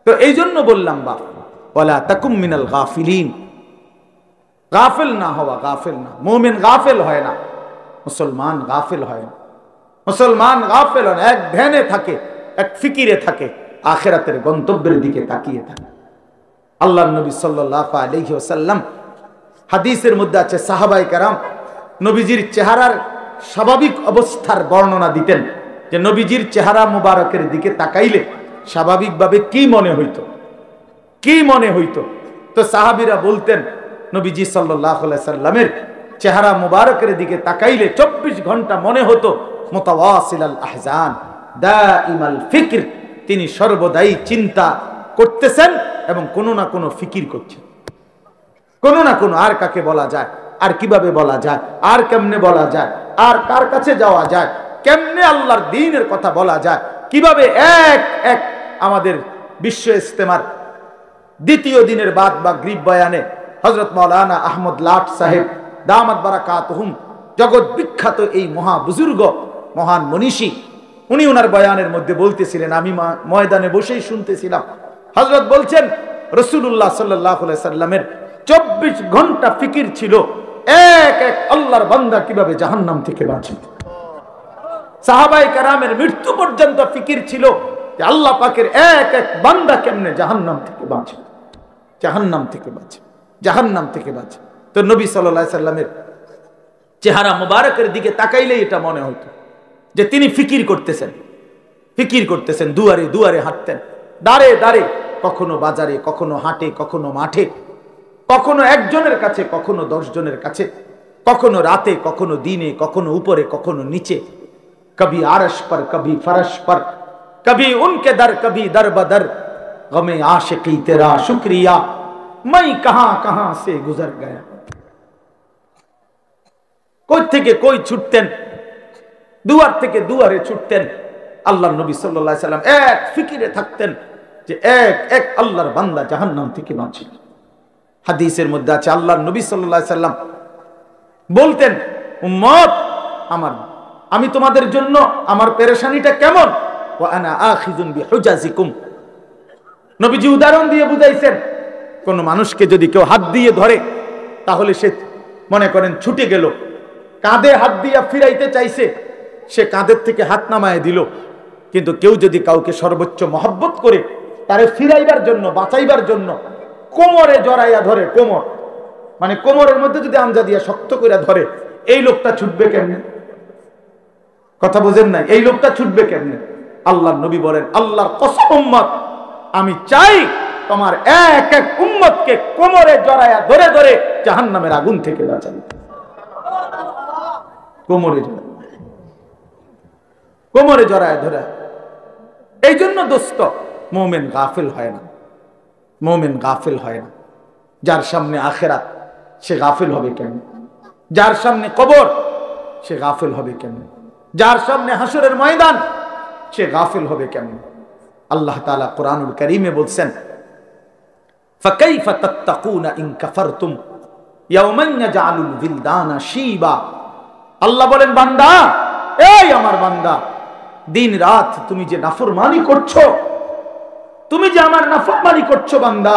তো এই জন্য বললাম বাপ ওয়ালা তাকুম মিনাল গাফিলিন, গাফিল না হওয়া, গাফিল না। মুমিন গাফিল হয় না, মুসলমান গাফিল হয় না। মুসলমান গাফিল হয় না, এক ধ্যানে থাকে, এক ফিকিরে থাকে, আখিরাতের গন্তব্যের দিকে তাকিয়ে থাকে। আল্লাহর নবী সাল্লাল্লাহু আলাইহি ওয়াসাল্লাম হাদিসের মধ্যে আছে সাহাবায়ে কেরাম নবীজির চেহারার স্বাভাবিক অবস্থার বর্ণনা দিতেন, যে নবীজির চেহারা মুবারকের দিকে তাকাইলে স্বাভাবিকভাবে কি মনে হইতো, কি মনে হইতো। তো সাহাবীরা বলতেন নবীজি সাল্লাল্লাহু আলাইহি সাল্লামের চেহারা মুবারকের দিকে তাকাইলে 24 ঘন্টা মনে হতো মুতাওয়াসিলাল আহজান দাইমাল ফিকর, তিনি সর্বদাই চিন্তা করতেছেন এবং কোনো না কোনো ফিকির করছেন, কোনো না কোনো, আর কাকে বলা যায়, আর কিভাবে বলা যায়, আর কেমনে বলা যায়, আর কার কাছে যাওয়া যায়, কেমনে আল্লাহর দ্বীনের কথা বলা যায়, কিভাবে এক এক আমাদের বিশ্ব ইস্তেমার দ্বিতীয় দিনের বাদ বা গ্রিব বয়ানে হযরত মাওলানা আহমদ লাট সাহেব দামাত বারাকাতুহুম, জগৎ বিখ্যাত এই মহা বুজুর্গ মহান মনীষী, উনি ওনার বয়ানের মধ্যে বলতেছিলেন, আমি ময়দানে বসেই শুনতেছিলাম, হযরত বলছেন রাসূলুল্লাহ সাল্লাল্লাহু আলাইহি সাল্লামের 24 ঘন্টা ফিকির ছিল এক এক আল্লাহর বান্দা কিভাবে জাহান্নাম থেকে বাঁচে। সাহাবায়ে কেরামের মৃত্যু পর্যন্ত ফিকির ছিল যে আল্লাহ পাকের এক এক বান্দা কেমনে জাহান্নাম থেকে বাঁচে, জাহান্নাম থেকে বাঁচে, জাহান্নাম থেকে বাঁচে। তো নবী সাল্লাল্লাহু আলাইহি সাল্লামের চেহারা মুবারকের দিকে তাকাইলেই এটা মনে হতো যে তিনি ফিকির করতেছেন, ফিকির করতেছেন। দুয়ারে দুয়ারে হাঁটতেন, দাঁড়ে দাঁড়ে, কখনো বাজারে, কখনো হাটে, কখনো মাঠে, কখনো একজনের কাছে, কখনো 10 জনের কাছে, কখনো রাতে, কখনো দিনে, কখনো উপরে, কখনো নিচে, কবি আরশ पर कभी फरश पर, कभी उनके दर, कभी दर बदर, गमे आशिकी तेरा शुक्रिया, मैं कहां कहां से गुजर गया। কই থেকে কই ছুটতেন, দুয়ার থেকে দুয়ারে ছুটতেন। আল্লাহর নবী সাল্লাল্লাহু আলাইহি সাল্লাম এক ফিকিরে থাকতেন যে এক এক আল্লাহর বান্দা জাহান্নাম থেকে বাঁচে। হাদিসের মধ্যে আছে আল্লাহর নবী সাল্লাল্লাহু আলাইহি সাল্লাম বলতেন, উম্মত আমার, আমি তোমাদের জন্য আমার পেরেশানিটা কেমন, ওয়া আনা আখিযুন বিহুজাজিকুম। নবীজি উদাহরণ দিয়ে বুঝাইছেন, কোন মানুষকে যদি কেউ হাত দিয়ে ধরে তাহলে সে মনে করেন ছুটে গেল, কাঁধে হাত দিয়ে ফিরাইতে চাইছে, সে কাঁধের থেকে হাত নামায় দিল। কিন্তু কেউ যদি কাউকে সর্বোচ্চ মহব্বত করে তারে ফিরাইবার জন্য, বাঁচাইবার জন্য কোমরে জড়াইয়া ধরে। কোমর মানে কোমরের মধ্যে যদি আঞ্জা দিয়া শক্ত করে ধরে, এই লোকটা ছুটবে কেমনে? কথা বোঝেন নাই? এই লোকটা ছুটবে কেমনে? আল্লাহর নবী বলেন, আল্লাহর কসম উম্মত, আমি চাই তোমার এক এক উম্মতকে কোমরে জড়াইয়া ধরে ধরে জাহান্নামের আগুন থেকে বাঁচাই। কোমরে জড়ায় ধরে। এই জন্য দোস্ত, মুমিন গাফিল হয় না, মুমিন গাফিল হয় না। যার সামনে আখিরাত সে গাফিল হবে কেন? যার সামনে কবর সে গাফিল হবে কেন? যার সামনে হাসরের ময়দান সে গাফিল হবে কেন? আল্লাহ তাআলা কোরআনুল কারীমে বলছেন, ফাকাইফা তাত্তাকুনা ইন কাফারতুম ইয়াওমান ইয়াজআলুল বিলদানা শিবা। আল্লাহ বলেন, বান্দা, এই আমার বান্দা, দিন রাত তুমি যে নাফরমানি করছো, তুমি যে আমার নাফরমানি করছো বান্দা,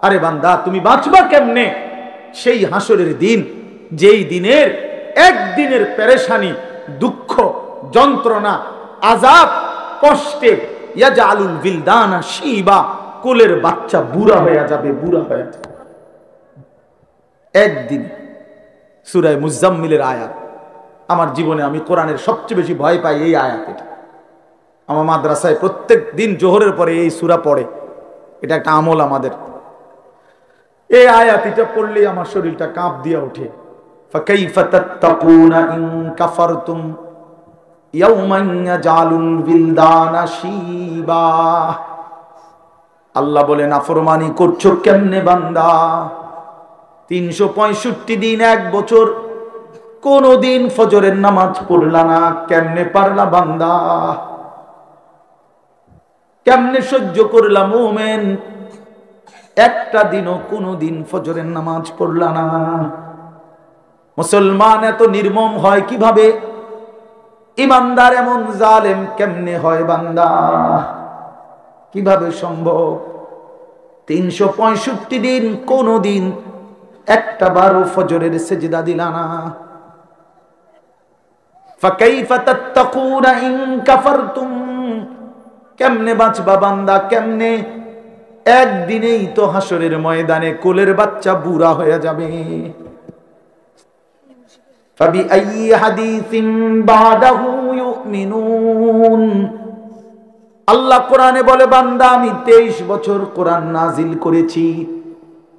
আরে বান্দা তুমি বাঁচবা কেমনে সেই হাসরের দিন, যেই দিনের একদিনের পেরেশানি, দুঃখ, যন্ত্রণা, আযাব, কষ্টে ইয়াজআলুল বিলদানা শিবা, কোলের বাচ্চা বুড়া হয়ে যাবে, বুড়া হয়ে যাবে একদিন। সূরা মুজাম্মিলের আয়াত। আমার জীবনে আমি কোরআনের সবচেয়ে বেশি ভয় পাই এই আয়াত। এটা আমার মাদ্রাসায় প্রত্যেক দিন জোহরের পরে এই সূরা পড়ে, এটা একটা আমল আমাদের। এই আয়াত এটা পড়লেই আমার শরীরটা কাঁপ দিয়া ওঠে। ফাকাইফা তাত্তাকুনা ইন কাফারতুম ইয়াওমান ইয়াজআলুল বিলদানা শিবা। আল্লাহ বলেন, নাফরমানি করছো কেমনে বান্দা? 365 দিন, এক বছর কোনদিন ফজরের নামাজ পড়লা না, কেমনে পারলা বান্দা? কেমনে সহ্য করলা মুমিন? একটা দিনও কোনদিন ফজরের নামাজ পড়লা না। মুসলমান এত নির্মম হয় কিভাবে? ইমানদার এমন জালেম কেমনে হয় বান্দা? কিভাবে সম্ভব? 365 দিন কোনদিন একটা বারও ফজরের সেজদা দিলা না। ফাকাইফা তাত্তাকুনা ইন কাফারতুম, কেমনে বাঁচবা বান্দা কেমনে? একদিনেই তো হাসরের ময়দানে কোলের বাচ্চা বুড়া হয়ে যাবে। ফাবিআইয়ি হাদিসিন বাদাহু ইউমিনুন। আল্লাহ কোরআনে বলে, বান্দা আমি 23 বছর কোরআন নাজিল করেছি,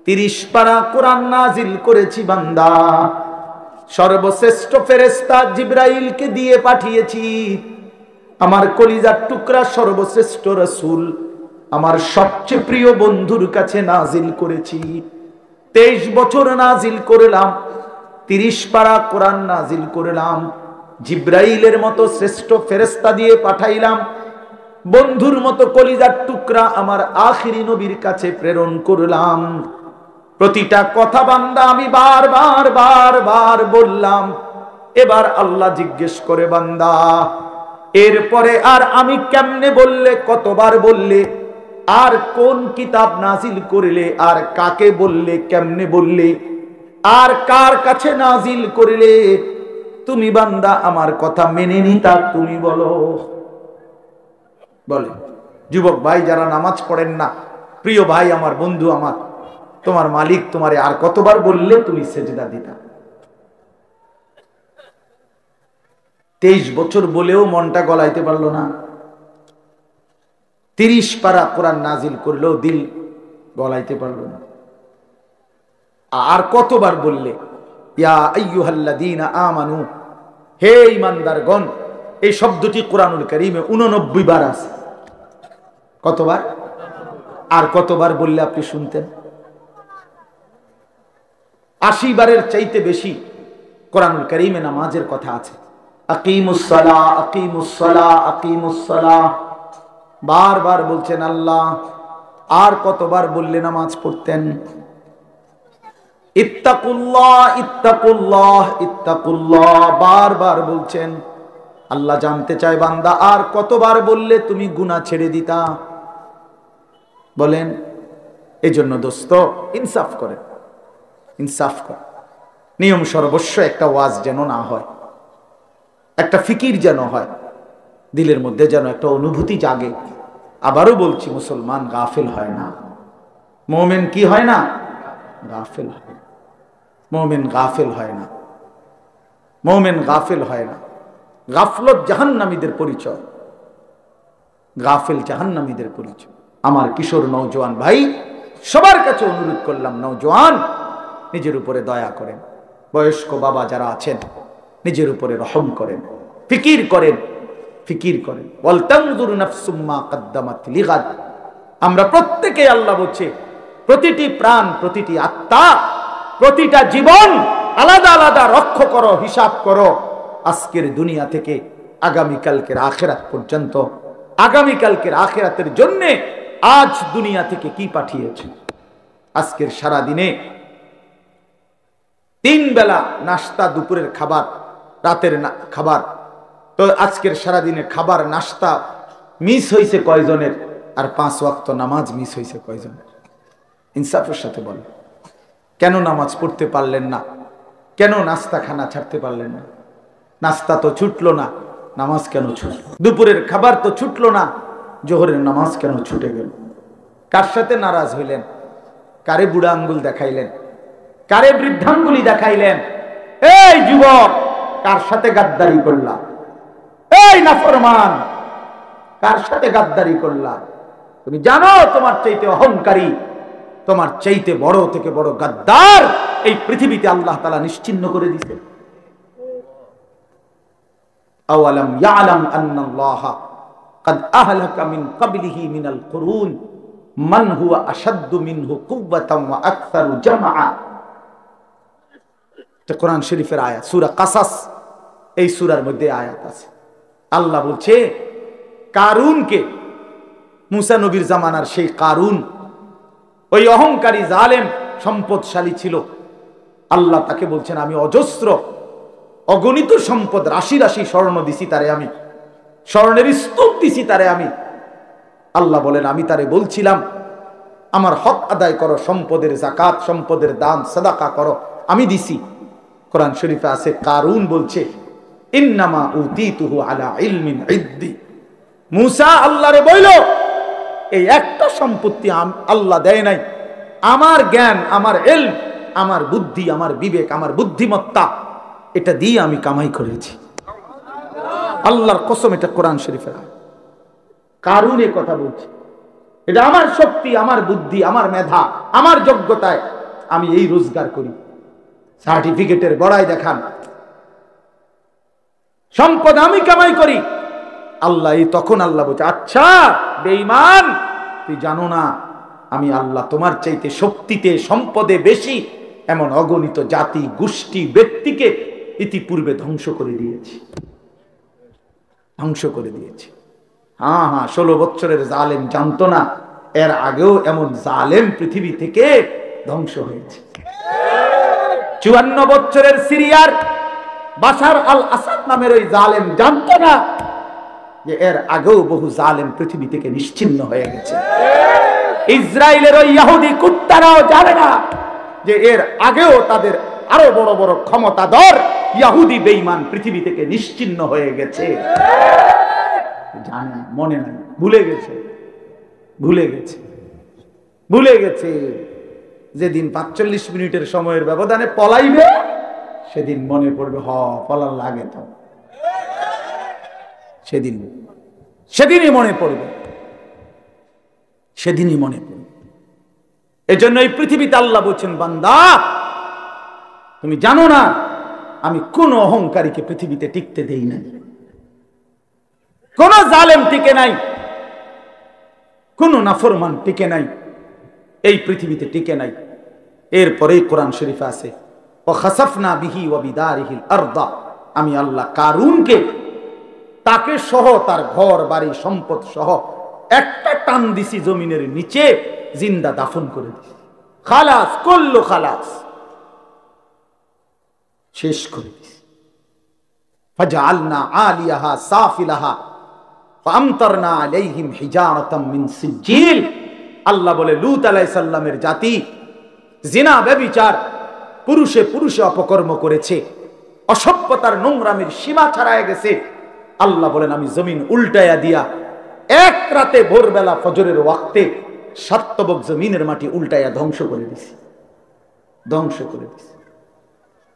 30 পারা কোরআন নাজিল করেছি বান্দা। সর্বশ্রেষ্ঠ ফেরেশতা জিবরাইলকে দিয়ে পাঠিয়েছি। আমার কলিজার টুকরা সর্বশ্রেষ্ঠ রাসূল, আমার সবচেয়ে প্রিয় বন্ধুর কাছে নাজিল করেছি। 23 বছর নাজিল করলাম, 30 পারা কোরআন নাজিল করলাম, জিবরাইলের মতো শ্রেষ্ঠ ফেরেশতা দিয়ে পাঠাইলাম, বন্ধুর মতো কলিজার টুকরা আমার আখিরি নবীর কাছে প্রেরণ করলাম। প্রতিটা কথা বান্দা আমি বারবার বারবার বললাম। এবার আল্লাহ জিজ্ঞেস করে, বান্দা এরপরে আর আমি কেমনে বললে, কতবার বললে, আর কোন কিতাব নাজিল করলে, আর কাকে বললে, কেমনে বললে, আর কার কাছে নাজিল করলে তুমি বান্দা আমার কথা মেনে নিতা? তুমি বলো। বলে যুবক ভাই যারা নামাজ পড়েন না, প্রিয় ভাই আমার, বন্ধু আমার, তোমার মালিক তোমারে আর কতবার বললে তুমি সেজদা দিতা? 23 বছর বলেও মনটা গলাইতে পারলো না। 30 পারা কোরআন নাজিল করলেও দিল গলাইতে পারলো না। আর কতবার বললে ইয়া আইয়ুহাল্লাযীনা আমানু, হে ঈমানদারগণ। এই শব্দটি কোরআনুল কারীমে 89 বার আছে। কতবার? আর কতবার বললে আপনি শুনতেন? 80 বারের চাইতে বেশি কোরআনুল কারীমে নামাজের কথা আছে। আকিমুস সালাহ, আকিমুস সালাহ, আকিমুস সালাহ বারবার বলছেন আল্লাহ। আর কতবার বললে নামাজ পড়তেন? ইত্তাকুল্লাহ, ইত্তাকুল্লাহ, ইত্তাকুল্লাহ বারবার বলছেন। আল্লাহ জানতে চায় বান্দা আর কতবার বললে তুমি গুনাহ ছেড়ে দিতা? বলেন। এজন্য দোস্ত ইনসাফ করেন, ইনসাফ কর। নিয়ম সর্বস্ব একটা ওয়াজ যেন না হয়, একটা ফিকির যেন হয়, দিলের মধ্যে যেন একটা অনুভূতি জাগে। আবারও বলছি, মুসলমান গাফিল হয় না, মুমিন কি হয় না? গাফিল হয় না। মুমিন গাফিল হয় না, মুমিন গাফিল হয় না। গাফলত জাহান্নামীদের পরিচয়, গাফিল জাহান্নামীদের পরিচয়। আমার কিশোর নওজোয়ান ভাই, সবার কাছে অনুরোধ করলাম, নওজোয়ান নিজের উপরে দয়া করেন, বয়স্ক বাবা যারা আছেন নিজের উপরে রহম করেন, ফিকির করেন, ফিকির করেন। ওয়াল তানজুর নাফসুম মা কদ্দামাত লিগাদ। আমরা প্রত্যেকে, আল্লাহ বলছে, প্রতিটি প্রাণ, প্রতিটি আত্মা, প্রতিটা জীবন আলাদা আলাদা রক্ষ করো, হিসাব করো। আজকের দুনিয়া থেকে আগামীকালকের আখিরাত পর্যন্ত, আগামীকালকের আখিরাতের জন্য আজ দুনিয়া থেকে কি পাঠিয়েছে। আজকের সারা দিনে 3 বেলা নাস্তা, দুপুরের খাবার, রাতের খাবার, তো আজকের সারা দিনে খাবার নাস্তা মিস হয়েছে কয়জনের? আর 5 ওয়াক্ত নামাজ মিস হয়েছে কয়জনের? ইনসাফের সাথে বল, কেন নামাজ পড়তে পারলেন না? কেন নাস্তা খানা ছাড়তে পারলেন না? নাস্তা তো ছুটলো না, নামাজ কেন ছুটল? দুপুরের খাবার তো ছুটলো না, জোহরের নামাজ কেন ছুটে গেল? কার সাথে নারাজ হইলেন? কারে বুড়া আঙ্গুল দেখাইলেন? কারে বৃদ্ধাঙ্গুলি দেখাইলেন? এই যুবক, কার সাথে গাদ্দারি করলাম? এই নাফরমান, কার সাথে গাদ্দারি করলাম? তুমি জানো তোমার চাইতে অহংকারী, তোমার চাইতে বড় থেকে বড় গাদ্দার এই পৃথিবীতে আল্লাহ তাআলা নিশ্চিহ্ন করে দিয়েছে। আওয়ালাম ইয়ালাম আন্নাল্লাহা قد أهلك من قبله من القرون من هو أشد منه قوة وأكثر جمعا। এটা কোরআন শরীফের আয়াত, সূরা কাসাস, এই সূরার মধ্যে আয়াত আছে। আল্লাহ বলছে, কারুনকে, মুসা নবীর জামানার সেই কারুন, ওই অহংকারী জালেম সম্পদশালী ছিল। আল্লাহ তাকে বলছেন, আমি অজস্র অগণিত সম্পদ, রাশি রাশি স্বর্ণ দিছি তারে, আমি স্বর্ণের স্তূপ দিছি তারে আমি। আল্লাহ বলেন, আমি তারে বলছিলাম আমার হক আদায় করো, সম্পদের যাকাত, সম্পদের দান সাদাকা করো, আমি দিছি। কোরআন শরীফে আছে, কারুন বলছে, ইন্নামা উতিতুহু আলা ইলমিন ইদ্দি। মুসা আল্লাহরে বইল, এই একটা সম্পত্তি আল্লাহ দেয় নাই, আমার জ্ঞান, আমার ইলম, আমার বুদ্ধি, আমার বিবেক, আমার বুদ্ধিমত্তা, এটা দিয়ে আমি কামাই করেছি। আল্লাহর কসম, এটা কোরআন শরীফের। কারুন এ কথা বলছে, এটা আমার শক্তি, আমার বুদ্ধি, আমার মেধা, আমার যোগ্যতায় আমি এই রোজগার করি। সার্টিফিকেটের বড়াই দেখান, সম্পদ আমি কামাই করি। আল্লাহ, তখন আল্লাহ বলছে, আচ্ছা বেঈমান, তুই জানো না আমি আল্লাহ তোমার চাইতে শক্তিতে, সম্পদে বেশি এমন অগণিত জাতি, গোষ্ঠী, ব্যক্তিকে ইতিপূর্বে ধ্বংস করে দিয়েছি, ধ্বংস করে দিয়েছি। হ্যাঁ হ্যাঁ, 16 বছরের জালেম জানতো না এর আগেও এমন জালেম পৃথিবী থেকে ধ্বংস হয়েছে। 54 বছরের সিরিয়ার বাশার আল আসাদ নামের ওই জালেম জানতো না যে এর আগেও বহু জালেম পৃথিবী থেকে নিশ্চিহ্ন হয়ে গেছে। ইসরায়েলের ওই ইহুদি কুত্তারাও জানে না যে এর আগেও তাদের আরো বড় বড় ক্ষমতাধর ইহুদি বেঈমান পৃথিবী থেকে নিশ্চিহ্ন হয়ে গেছে। জানে, মনে নাই, ভুলে গেছে, ভুলে গেছে, ভুলে গেছে। যেদিন 45 মিনিটের সময়ের ব্যবধানে পলাইবে, সেদিন মনে পড়বে, পলার লাগে তো, সেদিনই মনে পড়বে, সেদিনই মনে পড়বে। এজন্য এই পৃথিবীতে আল্লাহ বলছেন, বান্দা তুমি জানো না আমি কোন অহংকারীকে পৃথিবীতে টিকতে দেই নাই, কোন জালেম টিকে নাই, কোন নাফরমান টিকে নাই, এই পৃথিবীতে টিকে নাই। এরপরেই কোরআন শরীফে আছে, ওয়াখাসাফনা বিহি ওয়া বিদারিহিল আরদা, আমি আল্লাহ কারুনকে, তাকে সহ, তার ঘর বাড়ি সম্পদ সহ একটা টান দিছি জমিনের নিচে, জিন্দা দাফন করে দিছি। খালাস, কুল্লু খালাস, শেষ করে দিছি। ফাজআলনা আলিয়াহা সাফিলাহা ফামতারনা আলাইহিম হিজারাতাম মিন সিজিল। আল্লাহ বলে, লূত আলাইহিস সালামের জাতি জিনা, ব্যভিচার, পুরুষে পুরুষে অপকর্ম করেছে, অসভ্যতার নোংরামির সীমা ছাড়ায় গেছে। আল্লাহ বলেন, আমি জমিন উল্টায়া দিয়া এক রাতে ভোরবেলা ফজরের ওয়াক্তে সাতবক জমিনের মাটি উল্টাইয়া ধ্বংস করে দিছি, ধ্বংস করে দিছি।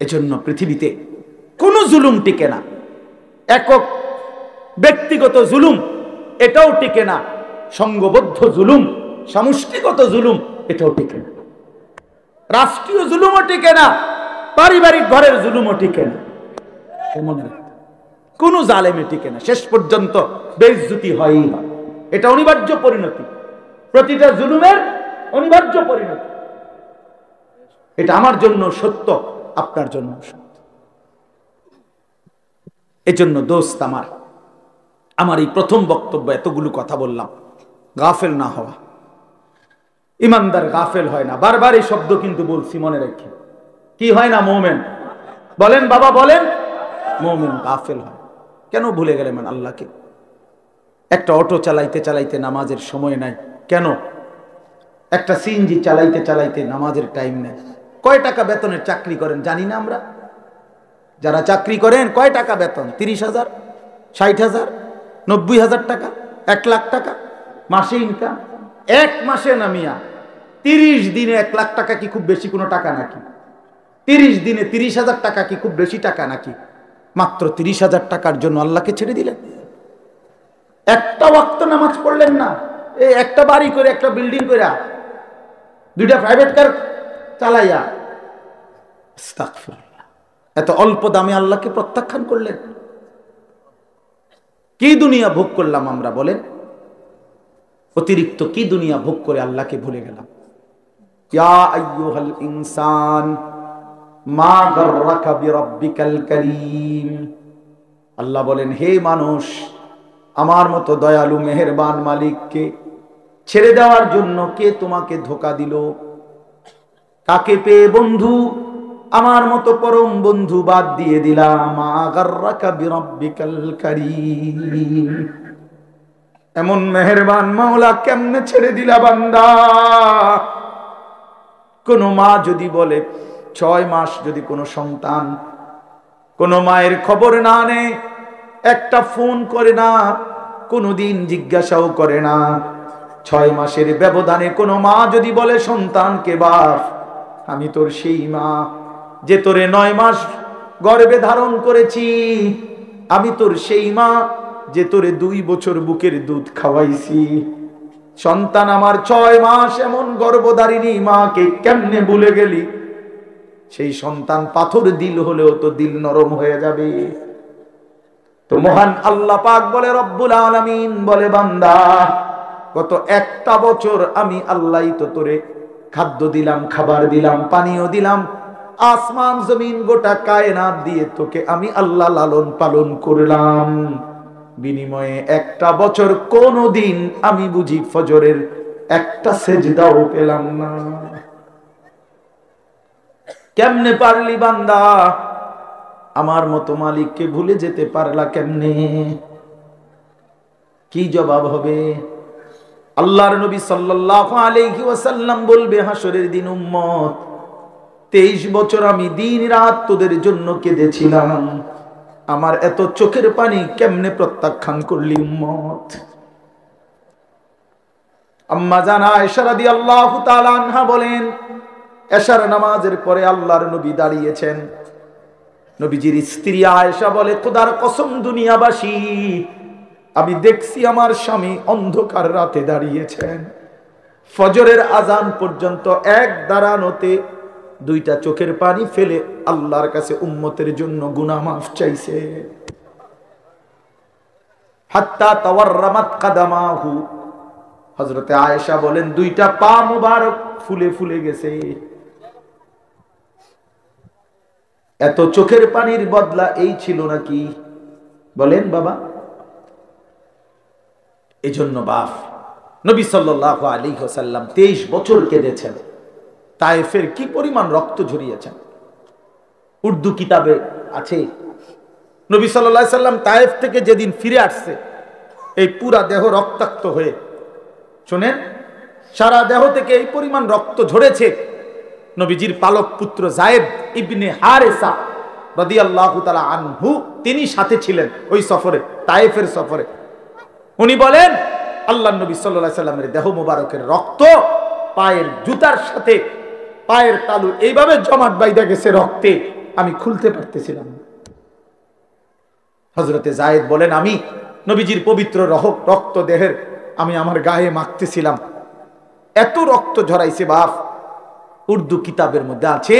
এজন্য পৃথিবীতে কোন জুলুম টিকে না, একক ব্যক্তিগত জুলুম এটাও টিকে না, সংঘবদ্ধ জুলুম, সামষ্টিগত জুলুম এটাও টিকে না, রাষ্ট্রীয় জুলুমও টিকে না, পারিবারিক ঘরের জুলুমও টিকে না। কোন জালেমে টিকে না, শেষ পর্যন্ত বেইজ্জতি হয়ই হয়। এটা অনিবার্য পরিণতি, প্রতিটা জুলুমের অনিবার্য পরিণতি। এটা আমার জন্য সত্য, আপনার জন্য সত্য। এজন্য দোস্ত আমার এই প্রথম বক্তব্য এতগুলো কথা বললাম, গাফেল না হওয়া। ইমানদার গাফেল হয় না, বারবার এই শব্দ কিন্তু বলছি, মনে রেখে। কি হয় না? মুমিন। বলেন বাবা, বলেন। মুমিন গাফেল হয়। কেন ভুলে গেলেন আল্লাহকে? একটা অটো চালাইতে চালাইতে নামাজের সময় নাই কেন? একটা সিএনজি চালাইতে চালাইতে নামাজের টাইম নেই। কয় টাকা বেতনের চাকরি করেন জানি না আমরা? যারা চাকরি করেন কয় টাকা বেতন? 30,000, 60,000, 90,000 টাকা, 1 লাখ টাকা মাসে ইনকাম। এক মাসে নামিয়া 30 দিনে 1 লাখ টাকা কি খুব বেশি কোনো টাকা নাকি? 30 দিনে 30,000 টাকা কি খুব বেশি টাকা নাকি? মাত্র 30,000 টাকার জন্য আল্লাহকে ছেড়ে দিলেন। একটা ওয়াক্ত নামাজ পড়লেন না, এই একটা বাড়ি করে, একটা বিল্ডিং করে, 2টা প্রাইভেট কার চালাইয়া, আস্তাগফিরুল্লাহ, এত অল্প দামে আল্লাহকে প্রত্যাখ্যান করলেন। কি দুনিয়া ভোগ করলাম আমরা বলেন? অতিরিক্ত কি দুনিয়া ভোগ করে আল্লাহকে ভুলে গেলাম। ইয়া আইয়ুহাল ইনসান মা গাররাকা বিরাব্বিকাল কারীম। আল্লাহ বলেন, হে মানুষ, আমার মতো দয়ালু মেহেরবান মালিককে ছেড়ে দেওয়ার জন্য কে তোমাকে ধোঁকা দিল? কাকে পেয়ে বন্ধু আমার মতো পরম বন্ধু বাদ দিয়ে দিলাম? মা গাররাকা বিরাব্বিকাল কারীম। এমন মেহেরবান মাওলা কেমনে ছেড়ে দিলা বান্দা? কোন মা যদি বলে 6 মাস যদি কোনো সন্তান কোন মায়ের খবর না নেয়, একটা ফোন করে না, কোনদিন জিজ্ঞাসাও করে না, 6 মাসের ব্যবধানে কোনো মা যদি বলে সন্তানকে, বাপ আমি তোর সেই মা যে তোরে 9 মাস গর্ভে ধারণ করেছি, আমি তোর সেই মা যে তোরে 2 বছর বুকের দুধ খাওয়াইছি, সন্তান আমার 6 মাস এমন গর্ভধারিণী মাকে কেমনে ভুলে গেলি? সেই সন্তান পাথর দিল হলেও তো দিল নরম হয়ে যাবে। তো মহান আল্লাহ পাক বলে, রব্বুল আলামিন বলে, বান্দা গত 1টা বছর আমি আল্লাহই তো তোরে খাদ্য দিলাম, খাবার দিলাম, পানীয় দিলাম, আসমান জমিন গোটা কায়নাত দিয়ে তোকে আমি আল্লাহ লালন পালন করলাম। বিনিময়ে 1টা বছর কোনদিন আমি বুঝি ফজরের একটা সেজদাও পেলাম না। কেমনে পারলি বান্দা? আমার মতো মালিককে ভুলে যেতে পারলা কেমনে? কি জবাব হবে? আল্লাহর নবী সাল্লাল্লাহু আলাইহি ওয়াসাল্লাম বলবে হাসরের দিন, উম্মত 23 বছর আমি দিন রাত তোদের জন্য কেঁদেছিলাম, আমার এত চোখের পানি কেমনে প্রত্যাখ্যান করলি উম্মত? আম্মা জান আয়েশা রাদিয়াল্লাহু তাআলা আনহা বলেন, এশার নামাজের পরে আল্লাহর নবী দাঁড়িয়েছেন। নবীজির স্ত্রী আয়েশা বলে, খোদার কসম দুনিয়াবাসী, আমি দেখছি আমার স্বামী অন্ধকার রাতে দাঁড়িয়েছেন, ফজরের আজান পর্যন্ত এক দাঁড়ানোতে 2টা চোখের পানি ফেলে আল্লাহর কাছে উম্মতের জন্য গুনাহ মাফ চাইছে। হাত্তা তাওয়াররামাত কাদামাহু, হযরতে আয়েশা বলেন 2টা পা মুবারক ফুলে ফুলে গেছে। এত চোখের পানির বদলা এই ছিল নাকি? বলেন বাবা। এজন্য বাপ নবী সাল্লাল্লাহু আলাইহি ওয়াসাল্লাম 23 বছর কেঁদেছেন। তায়েফের কি পরিমাণ রক্ত ঝরিয়েছেন, উর্দু কিতাবে আছে। নবী সাল্লাল্লাহু আলাইহি ওয়াসাল্লাম তায়েফ থেকে যেদিন ফিরে আসছে, এই পুরা দেহ রক্তাক্ত হয়ে, শুনেন, সারা দেহ থেকে এই পরিমাণ রক্ত ঝরেছে। নবীজির পালক পুত্র যায়েদ ইবনে হারেসা রাদিয়াল্লাহু তাআলা আনহু, তিনি সাথে ছিলেন ওই সফরে, তায়েফের সফরে। উনি বলেন, আল্লাহ নবী সাল্লাল্লাহু আলাইহি সাল্লামের দেহ মোবারকের রক্ত পায়ের জুতার সাথে পায়ের তালু এইভাবে জমাট বাইধা গেছে রক্তে, আমি খুলতে পারতেছিলাম না। হযরতে যায়েদ বলেন, আমি নবীজির পবিত্র রক্ত দেহের আমি আমার গায়ে মাখতেছিলাম, এত রক্ত ঝরাইছে বাপ। উর্দু কিতাবের মধ্যে আছে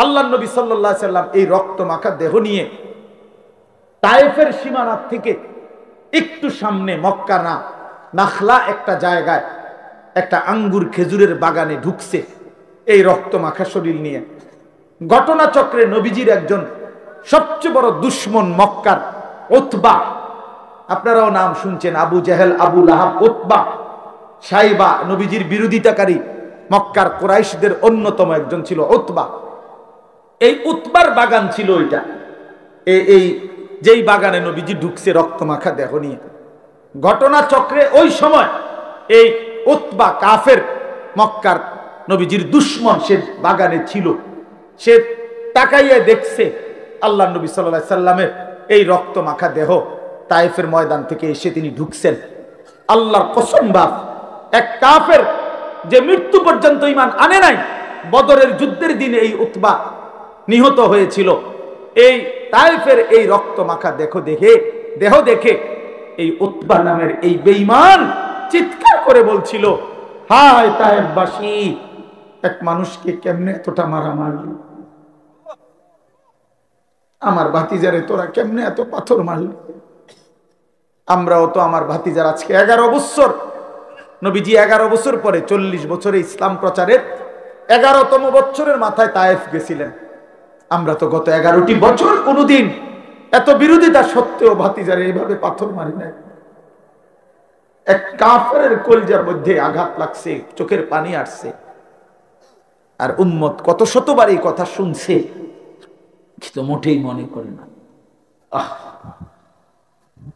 আল্লাহ নবী সাল্লাল্লাহু আলাইহি সাল্লাম এই রক্ত মাখা দেহ নিয়ে তায়েফের সীমানা থেকে একটু সামনে মক্কা না নাখলা একটা জায়গায় একটা আঙ্গুর খেজুরের বাগানে ঢুকছে এই রক্ত মাখা শরীর নিয়ে। ঘটনাচক্রে নবীজির একজন সবচেয়ে বড় দুশ্মন মক্কার উতবা, আপনারাও নাম শুনছেন, আবু জেহেল, আবু লাহাব, উতবা, সাইবা, নবীজির বিরোধিতাকারী মক্কার কুরাইশদের অন্যতম একজন ছিল উতবা। এই উতবার বাগান ছিল ওইটা, এই যেই বাগানে নবীজি ঢুকছে রক্ত মাখা দেহ নিয়ে। ঘটনাচক্রে ওই সময় এই উতবা কাফের মক্কার নবীজির দুশ্মন, সে বাগানে ছিল। সে তাকাইয়ে দেখছে আল্লাহ নবী সাল্লাল্লাহু আলাইহি সাল্লামের এই রক্ত মাখা দেহ তায়েফের ময়দান থেকে এসে তিনি ঢুকছেন। আল্লাহর কসম বাপ, এক কাফের যে মৃত্যু পর্যন্ত ঈমান আনে নাই, বদরের যুদ্ধের দিনে এই উতবা নিহত হয়েছিল। এই তায়েফের এই রক্ত মাখা দেহ দেখে এই উতবা নামের এই বেঈমান চিৎকার করে বলছিল, হায় তায়েফবাসী, এক মানুষকে কেমনে এতটা মারা মারলি, আমার ভাতিজারে তোরা কেমনে এত পাথর মারলি। আমরাও তো আমার ভাতিজার আজকে 11 বছর, নবীজি 11 বছর পরে 40 বছরে ইসলাম প্রচারের 11তম বছরের মাথায় তায়েফ গেছিলেন। আমরা তো গত 11টি বছর কোনদিন এত বিরোধিতা সত্ত্বেও ভাতিজারে এইভাবে পাথর মারি নাই। এক কাফেরের কলিজার মধ্যে আঘাত লাগছে, চোখের পানি আসছে, আর উম্মত কত শতবার এই কথা শুনছে, কিন্তু মোটেই মনে করে না।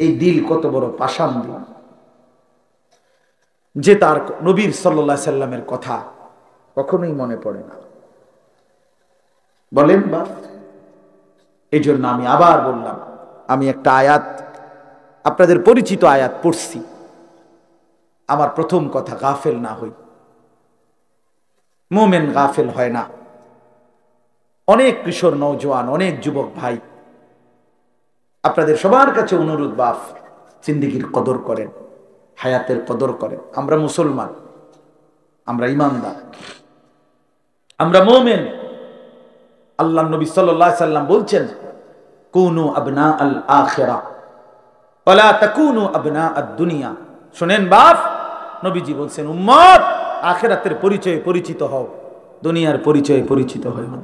এই দিল কত বড় পাষাণ দিল, যে তার নবীর সাল্লাল্লাহু আলাইহি সাল্লামের কথা কখনোই মনে পড়ে না। বলেন বা, এই জন্য আমি আবার বললাম, আমি একটা আয়াত, আপনাদের পরিচিত আয়াত পড়ছি। আমার প্রথম কথা, গাফেল না হই। মুমিন গাফেল হয় না। অনেক কিশোর নওজোয়ান, অনেক যুবক ভাই, আপনাদের সবার কাছে অনুরোধ বাপ, জিন্দেগির কদর করেন, হায়াতের কদর করেন। আমরা মুসলমান, আমরা ইমানদার, আমরা মুমিন। আল্লাহ নবী সাল্লাল্লাহু আলাইহি সাল্লাম বলছেন, কুনু আবনা আল আখিরাহ ওয়ালা তাকুনু আবনা আদ দুনিয়া। শুনেন বাপ, নবীজি বলছেন, উম্মত, আখিরাতের পরিচয়ে পরিচিত হও, দুনিয়ার পরিচয়ে পরিচিত হও না।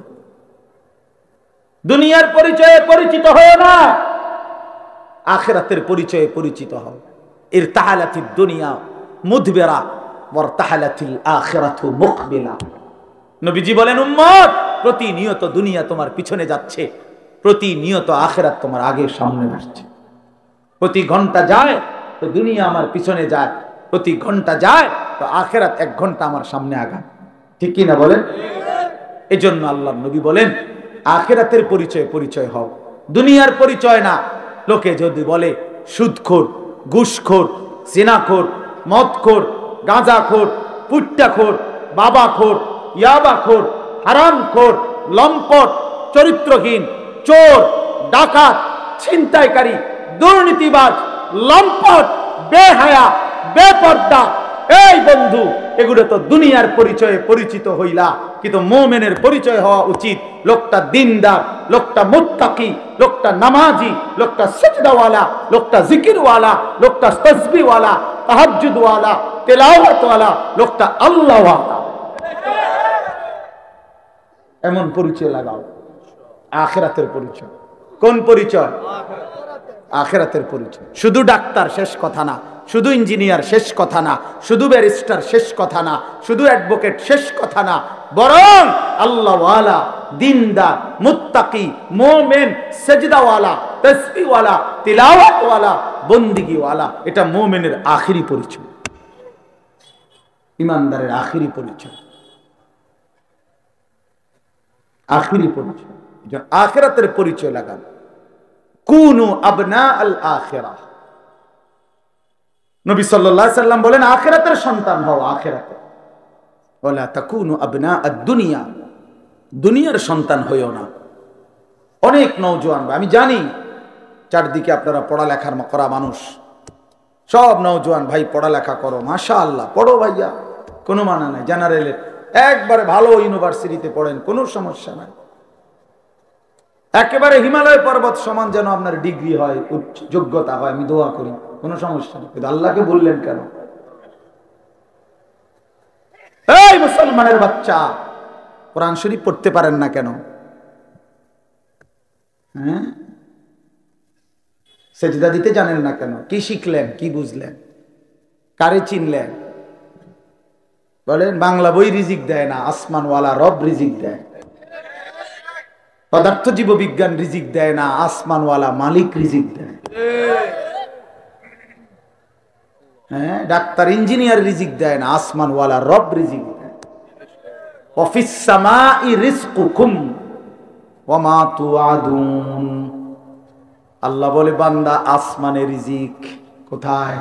দুনিয়ার পরিচয়ে পরিচিত হও না, আখিরাতের পরিচয়ে পরিচিত হও। ইরতাহালাতিদ দুনিয়া মুদবিরা ওয়ারতাহালাতিল আখিরাতু মুকবিলা। নবীজি বলেন, উম্মত, প্রতিনিয়ত দুনিয়া তোমার পিছনে যাচ্ছে, প্রতিনিয়ত আখিরাত তোমার আগে সামনে আসছে। প্রতি ঘন্টা যায় তো দুনিয়া আমার পিছনে যায়, প্রতি ঘন্টা যায় তো আখিরাত 1 ঘন্টা আমার সামনে আগায়। ঠিক কি না বলেন? এই জন্য আল্লাহর নবী বলেন, আখিরাতের পরিচয় হও, দুনিয়ার পরিচয় না। লোকে যদি বলে সুদখোর, ঘুষখোর, জিনাখোর, মদখোর, গাঁজাখোর, পুট্টাখোর, বাবাখোর, ইয়াবাখোর, হারামখোর, লম্পট, চরিত্রহীন, চোর, ডাকাত, ছিনতাইকারী, দুর্নীতিবাজ, লম্পট, বেহায়া, বেপর্দা, এই বন্ধু, এগুলো তো দুনিয়ার পরিচয়ে পরিচিত হইলা, কিন্তু মুমিনের পরিচয় হওয়া উচিত লোকটা দিনদার, লোকটা মুত্তাকি, লোকটা নামাজি, লোকটা সিজদাওয়ালা, লোকটা জিকিরওয়ালা, লোকটা তাসবিহওয়ালা, তাহাজ্জুদওয়ালা, তেলাওয়াতওয়ালা, লোকটা আল্লাহওয়ালা। এমন পরিচয় লাগাও। আখিরাতের পরিচয়। কোন পরিচয়? আখিরাতের পরিচয়। শুধু ডাক্তার শেষ কথা না, শুধু ইঞ্জিনিয়ার শেষ কথা না, শুধু ব্যারিস্টার শেষ কথা না, শুধু অ্যাডভোকেট শেষ কথা না, বরং আল্লাহওয়ালা, দিনদার, মুত্তাকি, মুমিন, সিজদাওয়ালা, তাসবিহওয়ালা, তিলাওয়াতওয়ালা, বন্দেগীওয়ালা, এটা মুমিনের আখেরি পরিচয়, ইমানদারের আখেরি পরিচয়, আখেরি পরিচয়। আখিরাতের পরিচয় লাগান। কুনু আবনা আল আখিরাহ, নবী সাল্লাল্লাহু আলাইহি সাল্লাম বলেন আখিরাতের সন্তান হও, আখিরাতে। ওয়ালা তাকুনু আবনা আদ-দুনিয়া, দুনিয়ার সন্তান হইও না। অনেক নওজোয়ান, আমি জানি চারদিকে আপনারা পড়ালেখার করা মানুষ, সব নওজোয়ান ভাই পড়ালেখা করো, মাশাআল্লাহ, পড়ো ভাইয়া, কোনো মানা নাই। জেনারেলের একবারে ভালো ইউনিভার্সিটিতে পড়েন, কোনো সমস্যা নাই। একেবারে হিমালয় পর্বত সমান যেন আপনার ডিগ্রি হয়, উচ্চ যোগ্যতা হয়, আমি দোয়া করি, কোনো সমস্যা নেই। কিন্তু আল্লাহকে বললেন কেন? এই মুসলমানের বাচ্চা, কোরআন শরীফ পড়তে পারেন না কেন? হ্যাঁ, সেজদা দিতে জানেন না কেন? কি শিখলেন, কি বুঝলেন, কারে চিনলেন? বলেন বাংলা বই রিজিক দেয় না, আসমানওয়ালা রব রিজিক দেয়। পদার্থ জীব বিজ্ঞান রিজিক দেয় না, আসমানওয়ালা মালিক রিজিক দেয়। হ্যাঁ, ডাক্তার ইঞ্জিনিয়ার রিজিক দেয় না, আসমানওয়ালা রব রিজিক দেয়। ওয়াফিস সামাই রিজকুকুম ওয়া মা তুআদুন। আল্লাহ বলে বান্দা আসমানে রিজিক কোথায়?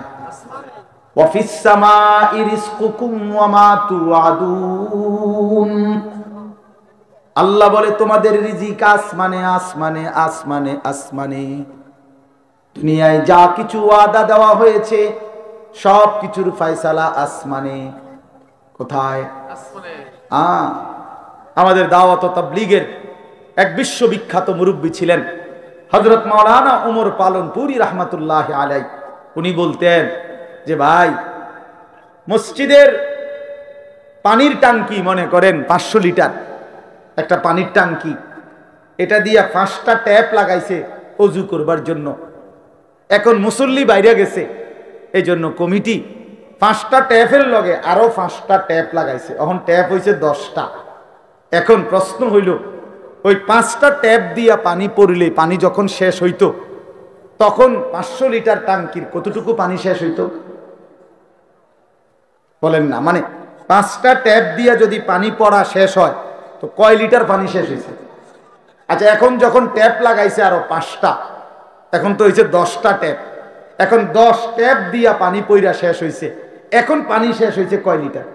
ওয়াফিস সামাই রিজকুকুম ওয়া মা তুআদুন। আল্লাহ বলে তোমাদের রিজিক আসমানে, আসমানে, আসমানে, আসমানে। দুনিয়ায় যা কিছু ওয়াদা দেওয়া হয়েছে সব কিছুর ফয়সালা আসমানে। কোথায়? আসমানে। আমাদের দাওয়াত ও তাবলীগের এক বিশ্ববিখ্যাত মুরব্বী ছিলেন হযরত মাওলানা ওমর পালনপুরি রাহমাতুল্লাহি আলাইহি। উনি বলতেন যে ভাই, মসজিদের পানির ট্যাঙ্কি মনে করেন 500 লিটার একটা পানির ট্যাঙ্কি, এটা দিয়া 5টা ট্যাপ লাগাইছে ওযু করবার জন্য। এখন মুসল্লি বাইরে গেছে, এই জন্য কমিটি 5টা ট্যাপের লগে আরো 5টা ট্যাপ লাগাইছে, এখন ট্যাপ হইছে 10টা। এখন প্রশ্ন হইল, ওই 5টা ট্যাপ দিয়া পানি পড়লে পানি যখন শেষ হইতো তখন 500 লিটার ট্যাঙ্কির কতটুকু পানি শেষ হইতো? বলেন না, মানে 5টা ট্যাপ দিয়া যদি পানি পড়া শেষ হয় তো কয় লিটার পানি শেষ হয়েছে? আচ্ছা, এখন যখন ট্যাপ লাগাইছে আরো 5টা, এখন তো হয়েছে 10টা ট্যাপ। এখন 10 ট্যাপ দিয়া পানি পইরা শেষ হয়েছে, এখন পানি শেষ হয়েছে কয় লিটার?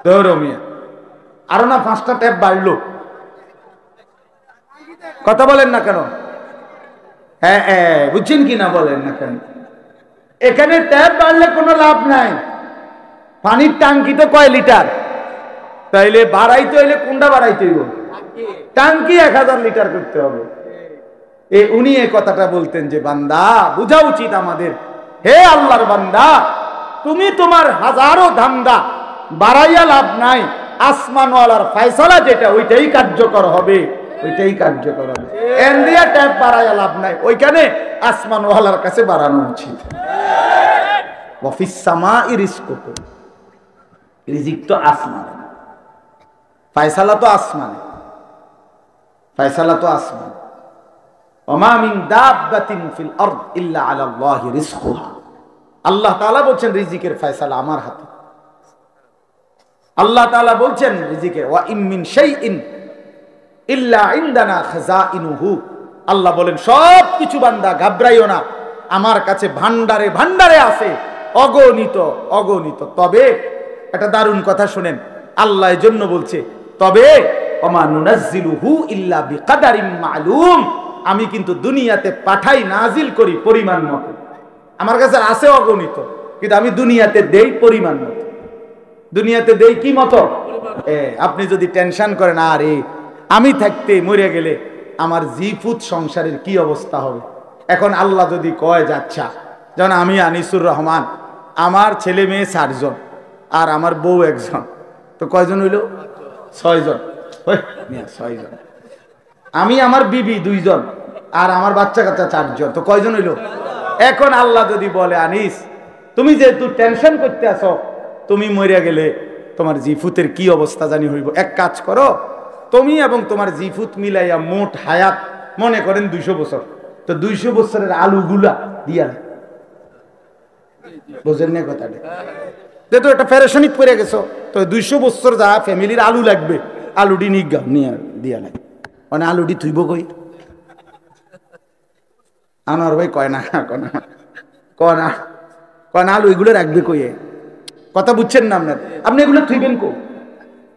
দৌড়মিয়া আরো না 5টা ট্যাপ বাড়লো। কথা বলেন না কেন? হ্যাঁ হ্যাঁ, বুঝছেন কি না বলেন না কেন? এখানে ট্যাপ বাড়লে কোনো লাভ নাই, পানির ট্যাঙ্কিতে কয় লিটার? তাইলে বাড়াইতে হইলে কোনটা বাড়াইতে হইব? ট্যাঙ্কি 1000 লিটার করতে হবে। উনি এই কথাটা বলতেন যে বান্দা বুঝা উচিত আমাদের, হে আল্লাহর বান্দা, তুমি তোমার হাজারো ধান্দা বাড়াইয়া লাভ নাই, আসমানওয়ালার ফয়সালা যেটা ওইটাই কার্যকর হবে, ওইটাই কার্যকর হবে। এন্ডিয়া ট্যাপ বাড়াইয়া লাভ নাই, ওইখানে আসমানওয়ালার কাছে বাড়ানো উচিত। ওয়াফিস সামাই রিজকুকুম, রিজিক তো আসমানে, ফয়সালা তো আসমানে, ফয়সালা তো আসমানে। ওমা মিন দাব্বাতিন ফিল আরদ ইল্লা আলাল্লাহি রিজকুহা। আল্লাহ তাআলা বলছেন রিজিকের ফয়সালা আমার হাতে। আল্লাহ তাআলা বলছেন রিজিকের ওয়া ইম মিন শাইইন ইল্লা ইনদানা খাযাইনুহু। আল্লাহ বলেন সব কিছু বান্দা ঘাবড়াইও না, আমার কাছে ভান্ডারে ভান্ডারে আছে, অগণিত অগণিত। তবে একটা দারুণ কথা শুনেন, আল্লাহ এর জন্য বলছে তবে ওমা নুনাজ্জিলুহু ইল্লা বিকাদারিম মালুম। আমি কিন্তু দুনিয়াতে পাঠাই, নাজিল করি পরিমাণ মতো। আমার কাছে আছে অগণিত, কিন্তু আমি দুনিয়াতে দেই পরিমাণ মতো। দুনিয়াতে দেই কি মতো? আপনি যদি টেনশন করেন আরে আমি থাকতে মরে গেলে আমার জিফুত সংসারের কি অবস্থা হবে, এখন আল্লাহ যদি কয় যাচ্ছা, যেমন আমি আনিসুর রহমান, আমার ছেলে মেয়ে 4 জন আর আমার বউ 1 জন, তো কয়জন হইল? 6 জন। 6 জন। আমি আমার বিবি 2 জন আর আমার বাচ্চা কাচ্চা 4 জন, তো কয়জন হইল? এখন আল্লাহ যদি বলে আনিস তুমি যেহেতু টেনশন করতে আসো, তুমি মরে গেলে তোমার জিফুতের কি অবস্থা জানি হইব, এক কাজ করো, তুমি এবং তোমার জিফুত মিলাইয়া মোট হায়াত মনে করেন 200 বছর, তো 200 বছরের আলুগুলা দিয়া বুঝেন না কথাটা? যেহেতু একটা ফেরেশনিত পড়ে গেছো, তো 200 বছর যা ফ্যামিলির আলু লাগবে, আলুডি নিগা নিয়ে দিয়া নাই, মানে আলুডি থুইব কই? আনোয়ার ভাই কয় না, কয় না। কারণ আলু এগুলো রাখবে কইয়ে, কথা বুঝছেন না আপনার? আপনি এগুলো থুইবেন কই?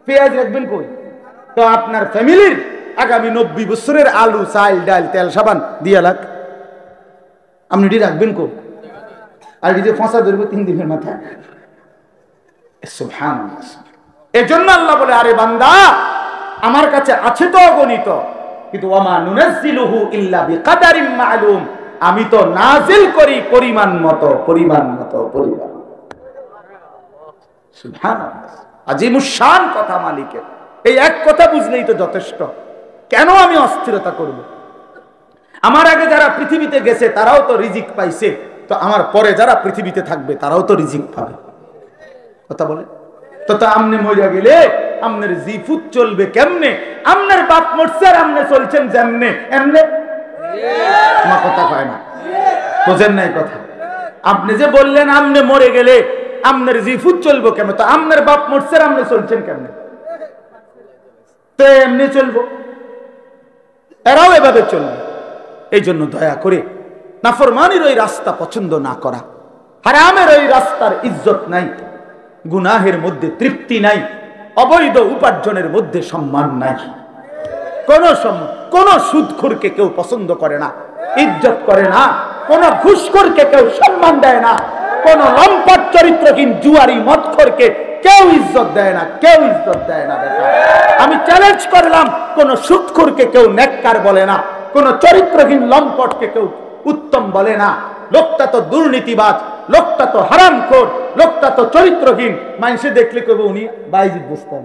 পেঁয়াজ রাখবেন কই? তো আপনার ফ্যামিলির আগামী 90 বছরের আলু, চাল, ডাল, তেল, সাবান দিয়া লাগ, আপনি এটি রাখবেন কই? আর এটি ফসা ধরবো 3 দিনের মাথায়। সুবহানাল্লাহ। এজন্য আল্লাহ বলে, আরে বান্দা, আমার কাছে আছে তো অগণিত, কিন্তু ওয়ামা নুনাজ্জিলুহু ইল্লা বিকাদারিন মা'লুম, আমি তো নাজিল করি পরিমাণ মতো, পরিমাণ মতো, পরিমাণ। সুবহানাল্লাহ, আজিমুশ শান কথা মালিকের। এই এক কথা বুঝলেই তো যথেষ্ট। কেন আমি অস্থিরতা করব? আমার আগে যারা পৃথিবীতে গেছে তারাও তো রিজিক পাইছে, তো আমার পরে যারা পৃথিবীতে থাকবে তারাও তো রিজিক পাবে। কথা বলে তো, আমনে মরিয়া গেলে আমনের জিফুত চলবে কেমনে? আমনের বাপ মরছে আর আমনে চলছেন যেমনে, এমনে মা কথা কয় না, বুঝেন নাই কথা? আপনি যে বললেন আমনে মরে গেলে আমনের জিফুত চলবো কেমনে, তো আমনের বাপ মরছে আর আমনে চলছেন কেমনে? তো এমনি চলবো, এরাও এভাবে চলবে। এই জন্য দয়া করে নাফরমানির ওই রাস্তা পছন্দ না করা, হারামের ওই রাস্তার ইজ্জত নাই, গুনাহের মধ্যে তৃপ্তি নাই, অবৈধ উপার্জনের মধ্যে সম্মান নাই। কোন সুদখোরকে কেউ পছন্দ করে না, ইজ্জত করে না। কোন ঘুষখোরকে কেউ সম্মান দেয় না। কোন লম্পট চরিত্রহীন জুয়ারি মদখোরকে কেউ ইজ্জত দেয় না, কেউ ইজ্জত দেয় না। বেটা, আমি চ্যালেঞ্জ করলাম, কোন সুদখোরকে কেউ নেককার বলে না, কোন চরিত্রহীন লম্পটকে কেউ উত্তম বলে না। লোকটা তো দুর্নীতিবাজ, লোকটা তো হারামখোর, লোকটা তো চরিত্রহীন। মানুষে দেখলে কবে উনি বাইজিদ বুঝতেন,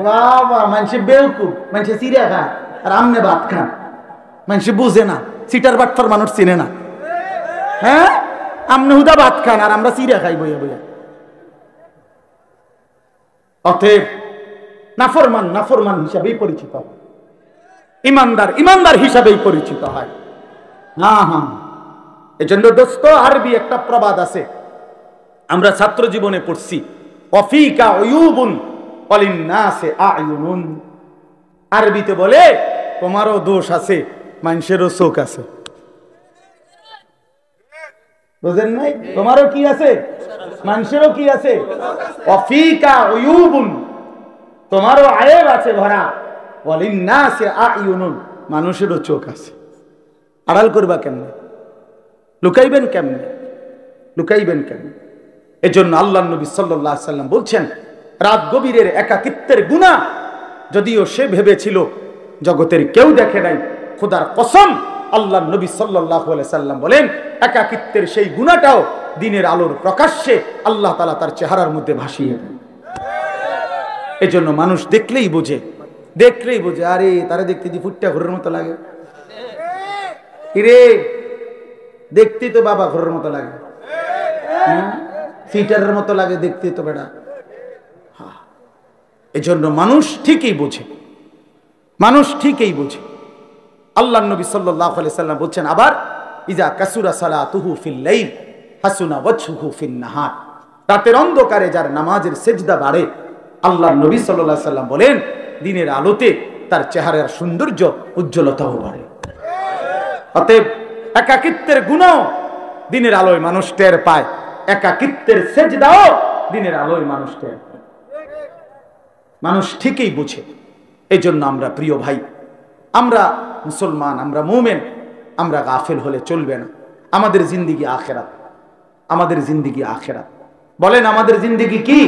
বাবা মানুষে বেউকুব, মানুষে চিড়া খায় আর আমনে ভাত খান। মানুষে বুঝে না, সিটার বাটফার মানুষ চিনে না। হ্যাঁ, আমনে হুদা ভাত খান আর আমরা চিড়া খাই বইয়া বইয়া। অতএব নাফরমান নাফরমান হিসাবেই পরিচিত হয়, ইমানদার ইমানদার হিসাবেই পরিচিত হয়। হ্যাঁ হ্যাঁ, এজন্য দোস্ত, আরবি একটা প্রবাদ আছে, আমরা ছাত্র জীবনে পড়ছি, অফিকা উয়ুবুন ওয়ালিন্নাসি আয়ুনুন। আরবিতে বলে, তোমারও দোষ আছে, মানুষেরও চোখ আছে। বুঝেন নাই? তোমারও কি আছে, মানুষেরও কি আছে। অফিকা উয়ুবুন, তোমারও আয়েব আছে ভরা, ওয়ালিন্নাসি আয়ুনুন, মানুষেরও চোখ আছে। আড়াল করবা কেমনে? লুকাইবেন কেমনে? লুকাইবেন কেমনে? এজন্য আল্লাহর নবী সাল্লাল্লাহু আলাইহি সাল্লাম বলছেন, রাত গভীরের একাকিত্বের গুনাহ, যদিও সে ভেবেছিল জগতের কেউ দেখে নাই, খোদার কসম আল্লাহর নবী সাল্লাল্লাহু আলাইহি সাল্লাম বলেন, একাকিত্বের সেই গুনাহটাও দিনের আলোর প্রকাশ্যে আল্লাহ তাআলা তার চেহারার মধ্যে ভাসিয়ে দেন। এজন্য মানুষ দেখলেই বোঝে, দেখলেই বোঝে, আরে তারা দেখতে দি ফুটটা ঘরের মতো লাগে, কিরে দেখতে তো বাবা ঘরের মতো লাগে, ফিটারের মতো লাগে দেখতে তো বেটা। এজন্য মানুষ ঠিকই বোঝে, মানুষ ঠিকই বোঝে। আল্লাহর নবী সাল্লাল্লাহু আলাইহি সাল্লাম বলছেন আবার, ইজা কাসুরা সালাতুহু ফিল লাইল হাসুনা ওয়াজহুহু ফিন নাহার। রাতের অন্ধকারে যার নামাজের সেজদা বাড়ে, আল্লাহর নবী সাল্লাল্লাহু আলাইহি সাল্লাম বলেন, দিনের আলোতে তার চেহারার সৌন্দর্য, উজ্জ্বলতাও বাড়ে। অতএব একাকিত্বের গুনাহ দিনের আলোয় মানুষ টের পায়, একাকিত্বের সেজদাও দিনের আলোয় মানুষ টের পায়। মানুষ ঠিকই বুঝে। এই জন্য আমরা প্রিয় ভাই, আমরা মুসলমান, আমরা মুমিন, আমরা গাফেল হলে চলবে না। আমাদের জিন্দেগি আখিরাত, আমাদের জিন্দেগি আখিরাত। বলেন আমাদের জিন্দেগি কি?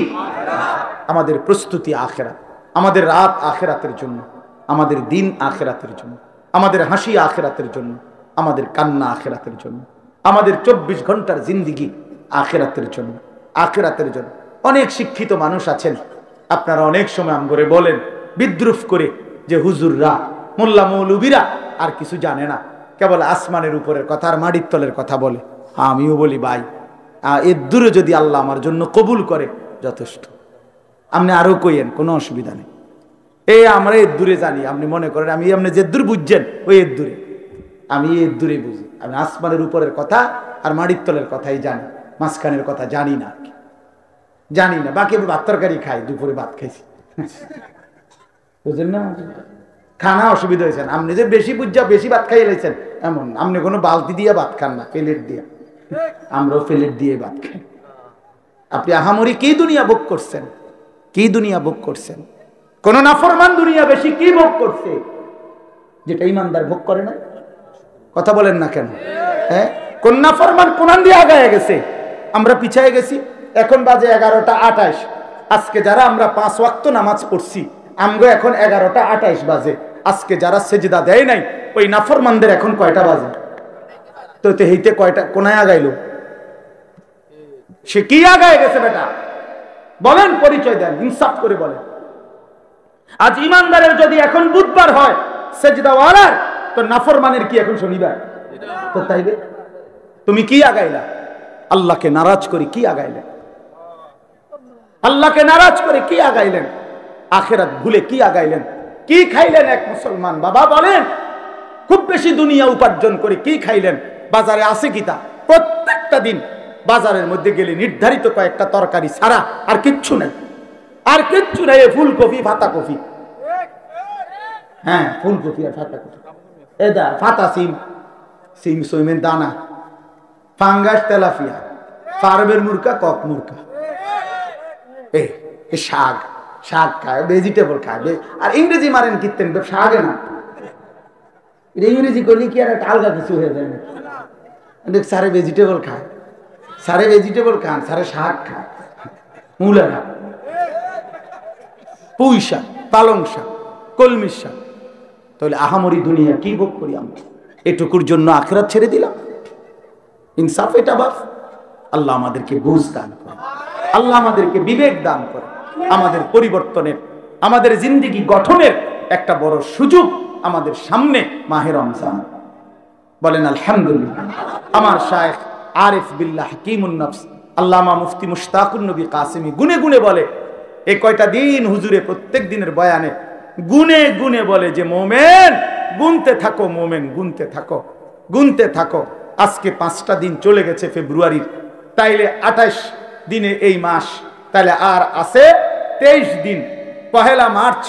আমাদের প্রস্তুতি আখিরাত, আমাদের রাত আখিরাতের জন্য, আমাদের দিন আখিরাতের জন্য, আমাদের হাসি আখিরাতের জন্য, আমাদের কান্না আখিরাতের জন্য, আমাদের 24 ঘন্টার জিন্দেগি আখিরাতের জন্য, আখিরাতের জন্য। অনেক শিক্ষিত মানুষ আছেন, আপনারা অনেক সময় আমগরে বলেন বিদ্রুপ করে যে হুজুররা, মোল্লা মৌলবীরা আর কিছু জানে না, কেবল আসমানের উপরের কথা আর মাটির তলের কথা বলে। আমিও বলি ভাই, এর দূরে যদি আল্লাহ আমার জন্য কবুল করে যথেষ্ট। আপনি আরো কইেন, কোনো অসুবিধা নেই। এই আমরা এর দূরে জানি, আপনি মনে করেন আমি আপনি যে দূর বুঝছেন ওই এর দূরে, আমি এর দূরে বুঝি। আমি আসমানের উপরের কথা আর মাটির তলের কথাই জানি, মাঝখানের কথা জানি না, জানি না। বাকি ভাত তরকারি খাই, দুপুরে ভাত খাইছি, বুঝলেন না? খানা অসুবিধা হয়েছেন, আপনি যে বেশি বুঝা বেশি ভাত খাই লাইছেন এমন, আপনি কোনো বালতি দিয়ে ভাত খান না, প্লেট দিয়ে। আমরাও প্লেট দিয়ে ভাত খাই। আপনি আহামরি কি দুনিয়া ভোগ করছেন? কি দুনিয়া ভোগ করছেন? কোন নাফরমান দুনিয়া বেশি কি ভোগ করছে যেটা ইমানদার ভোগ করে না? কথা বলেন না কেন? হ্যাঁ, কোন নাফরমান কোরআন দিয়ে আগায় গেছে, আমরা পিছায় গেছি। এখন বাজে 11:28। আজকে যারা আমরা 5 ওয়াক্ত নামাজ পড়ছি, আমগো এখন 11:28 বাজে। আজকে যারা সেজদা দেয় নাই, ওই নাফরমানদের এখন কয়টা বাজে? তো হেইতে কয়টা কোনায় আগাইলো? সে কি আগায় গেছে বেটা? বলেন, পরিচয় দেন, ইনসাফ করে বলেন। আজ ইমানদারের যদি এখন বুধবার হয় সেজদাওয়ালার, তো নাফরমানের কি এখন শনিবার? তো তাইলে তুমি কি আগাইলা? আল্লাহকে নারাজ করে কি আগাইলেন? আল্লাহকে নারাজ করে কি আগাইলেন? আখিরাত ভুলে কি আগাইলেন? কি খাইলেন এক মুসলমান বাবা? বলেন, খুব বেশি দুনিয়া উপার্জন করে কি খাইলেন? বাজারে আছে কিতা? প্রত্যেকটা দিন বাজারের মধ্যে গেলে নির্ধারিত কয়েকটা তরকারি ছাড়া আর কিচ্ছু নাই, আর কিচ্ছু নাই। ফুলকপি, ফাতা কপি, হ্যাঁ ফুলকপি আর ফাতা কপি, এদা ফাতা সিম, সিম সইমের দানা, ফাঙ্গাস, তেলাপিয়া, ফার্মের মুরকা, কক মুরকা, এ শাক, শাক খায়, ভেজিটেবল খায়। আর ইংরেজি মারেন কীর্তেন শাকে না, এটা ইংরেজি করলে কি আর একটা আলগা কিছু হয়ে যায় না? সারে ভেজিটেবল খায়, সারে ভেজিটেবল খান, সারে শাক খায়, মূলা শাক, পুঁই শাক, পালং শাক, কলমির শাক। তাহলে আহামরি দুনিয়া কি ভোগ করি আমরা? এটুকুর জন্য আখিরাত ছেড়ে দিলাম। ইনসাফ এটা বাপ। আল্লাহ আমাদেরকে বুঝ দান করে, আল্লাহ আমাদেরকে বিবেক দান করে। আমাদের পরিবর্তনের, আমাদের জিন্দেগি গঠনের একটা বড় সুযোগ আমাদের সামনে মাহে রমজান। বলেন আলহামদুলিল্লাহ। আমার শায়েখ আরিফ বিল্লাহ হাকিমুন নফস আল্লামা মুফতি মুশতাকুন নবী কাসেমি গুনে গুনে বলে, এই কয়টা দিন হুজুরে প্রত্যেক দিনের বয়ানে গুনে গুনে বলে যে মোমেন গুনতে থাকো, মোমেন গুনতে থাকো, গুনতে থাকো। আজকে 5টা দিন চলে গেছে ফেব্রুয়ারির, তাইলে 28 দিনে এই মাস, তাইলে আর আছে 23 দিন। 1 মার্চ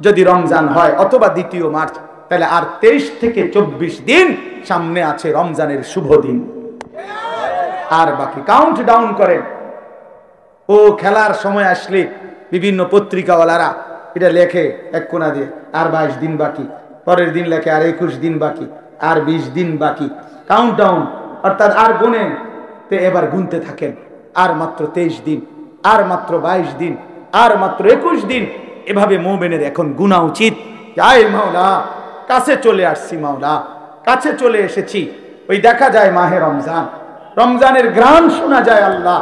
যদি রমজান হয় অথবা 2 মার্চ, তাহলে আর 23 থেকে 24 দিন সামনে আছে রমজানের শুভ দিন। আর বাকি কাউন্ট ডাউন করেন। ও খেলার সময় আসলে বিভিন্ন পত্রিকাওয়ালারা এটা লেখে এক কোনা দিয়ে, আর 22 দিন বাকি, পরের দিন লেখে আর 21 দিন বাকি, আর 20 দিন বাকি, কাউন্ট ডাউন, অর্থাৎ আর গুনেন। তো এবার গুনতে থাকেন, আর মাত্র 23 দিন, আর মাত্র 22 দিন, আর মাত্র 21 দিন। এভাবে মুমিনের এখন গুনা উচিত। আয় মাওলা, কাছে চলে আসছি, মাওলা কাছে চলে এসেছি। ওই দেখা যায় মাহে রমজান, রমজানের গ্রাম শোনা যায়। আল্লাহ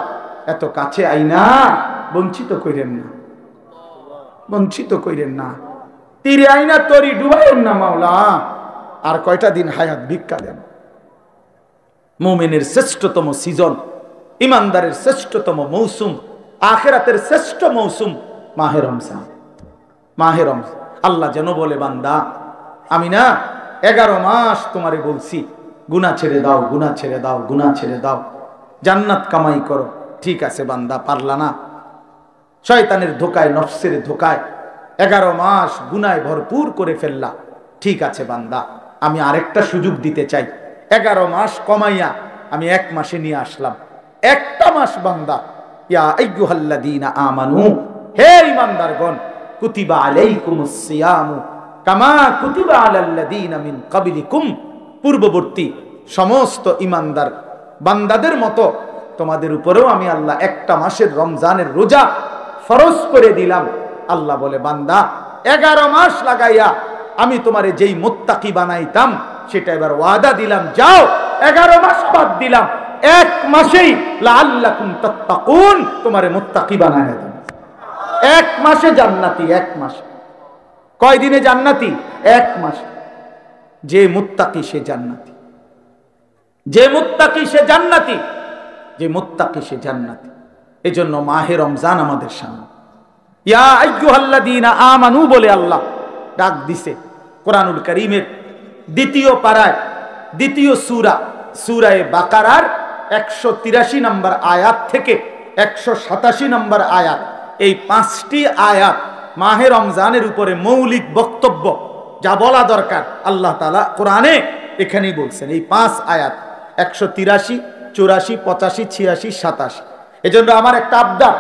এত কাছে আইনা বঞ্চিত কইরেন না, বঞ্চিত কইরেন না, তীরে আইনা তরি ডুবাইন না মাওলা। আর কয়টা দিন হায়াত ভিক্ষা দেন। মুমিনের শ্রেষ্ঠতম সিজন, ইমানদারের শ্রেষ্ঠতম মৌসুম, আখিরাতের শ্রেষ্ঠ মৌসুম মাহে রমজান। মাহে রমজান আল্লাহ যেন বলে, বান্দা আমি না 11 মাস তোমারে বলছি গুনাহ ছেড়ে দাও, গুনাহ ছেড়ে দাও, গুনাহ ছেড়ে দাও, জান্নাত কামাই করো। ঠিক আছে বান্দা, পারলা না, শয়তানের ধোকায়, নফসের ধোকায় 11 মাস গুনায় ভরপুর করে ফেললা। ঠিক আছে বান্দা, আমি আরেকটা সুযোগ দিতে চাই। 11 মাস কমাইয়া আমি 1 মাসে নিয়ে আসলাম। একটা মাস বান্দা, ইয়া আইয়ুহাল্লাযীনা আমানু, হে ঈমানদারগণ, কুতিবা আলাইকুমুস সিয়ামু কামা কুতিবা আলাল্লাযীনা মিন ক্বাবলিকুম, পূর্ববর্তী সমস্ত ঈমানদার বান্দাদের মতো তোমাদের উপরেও আমি আল্লাহ একটা মাসের রমজানের রোজা ফরজ করে দিলাম। আল্লাহ বলে, বান্দা 11 মাস লাগাইয়া আমি তোমারে যেই মুত্তাকি বানাইতাম সেটা এবার ওয়াদা দিলাম, যাও 11 মাস বাদ দিলাম, 1 মাসেই লাআল্লাকুম তাত্তাকুন তোমারে মুত্তাকি বানায়া দেব। 1 মাসে জান্নাতি, 1 মাস। কয় দিনে জান্নাতি? 1 মাস। যে মুত্তাকি সে জান্নাতি, যে মুত্তাকি সে জান্নাতি, যে মুত্তাকি সে জান্নাতি। এজন্য মাহে রমজান আমাদের সামনে। ইয়া আইয়ুহাল্লাযীনা আমানু বলে আল্লাহ ডাক দিছে কোরআনুল কারীমের 2য় পারায়, 2য় সূরা, সূরা বাকারার 183 নম্বর আয়াত থেকে 187 নম্বর আয়াত। এই 5টি আয়াত মাহে রমজানের উপরে মৌলিক বক্তব্য, যা বলা দরকার আল্লাহ তাআলা কোরআনে এখানেই বলছেন। এই 5 আয়াত 183, 84, 85, 86, 87। এজন্য আমার একটা আবদার,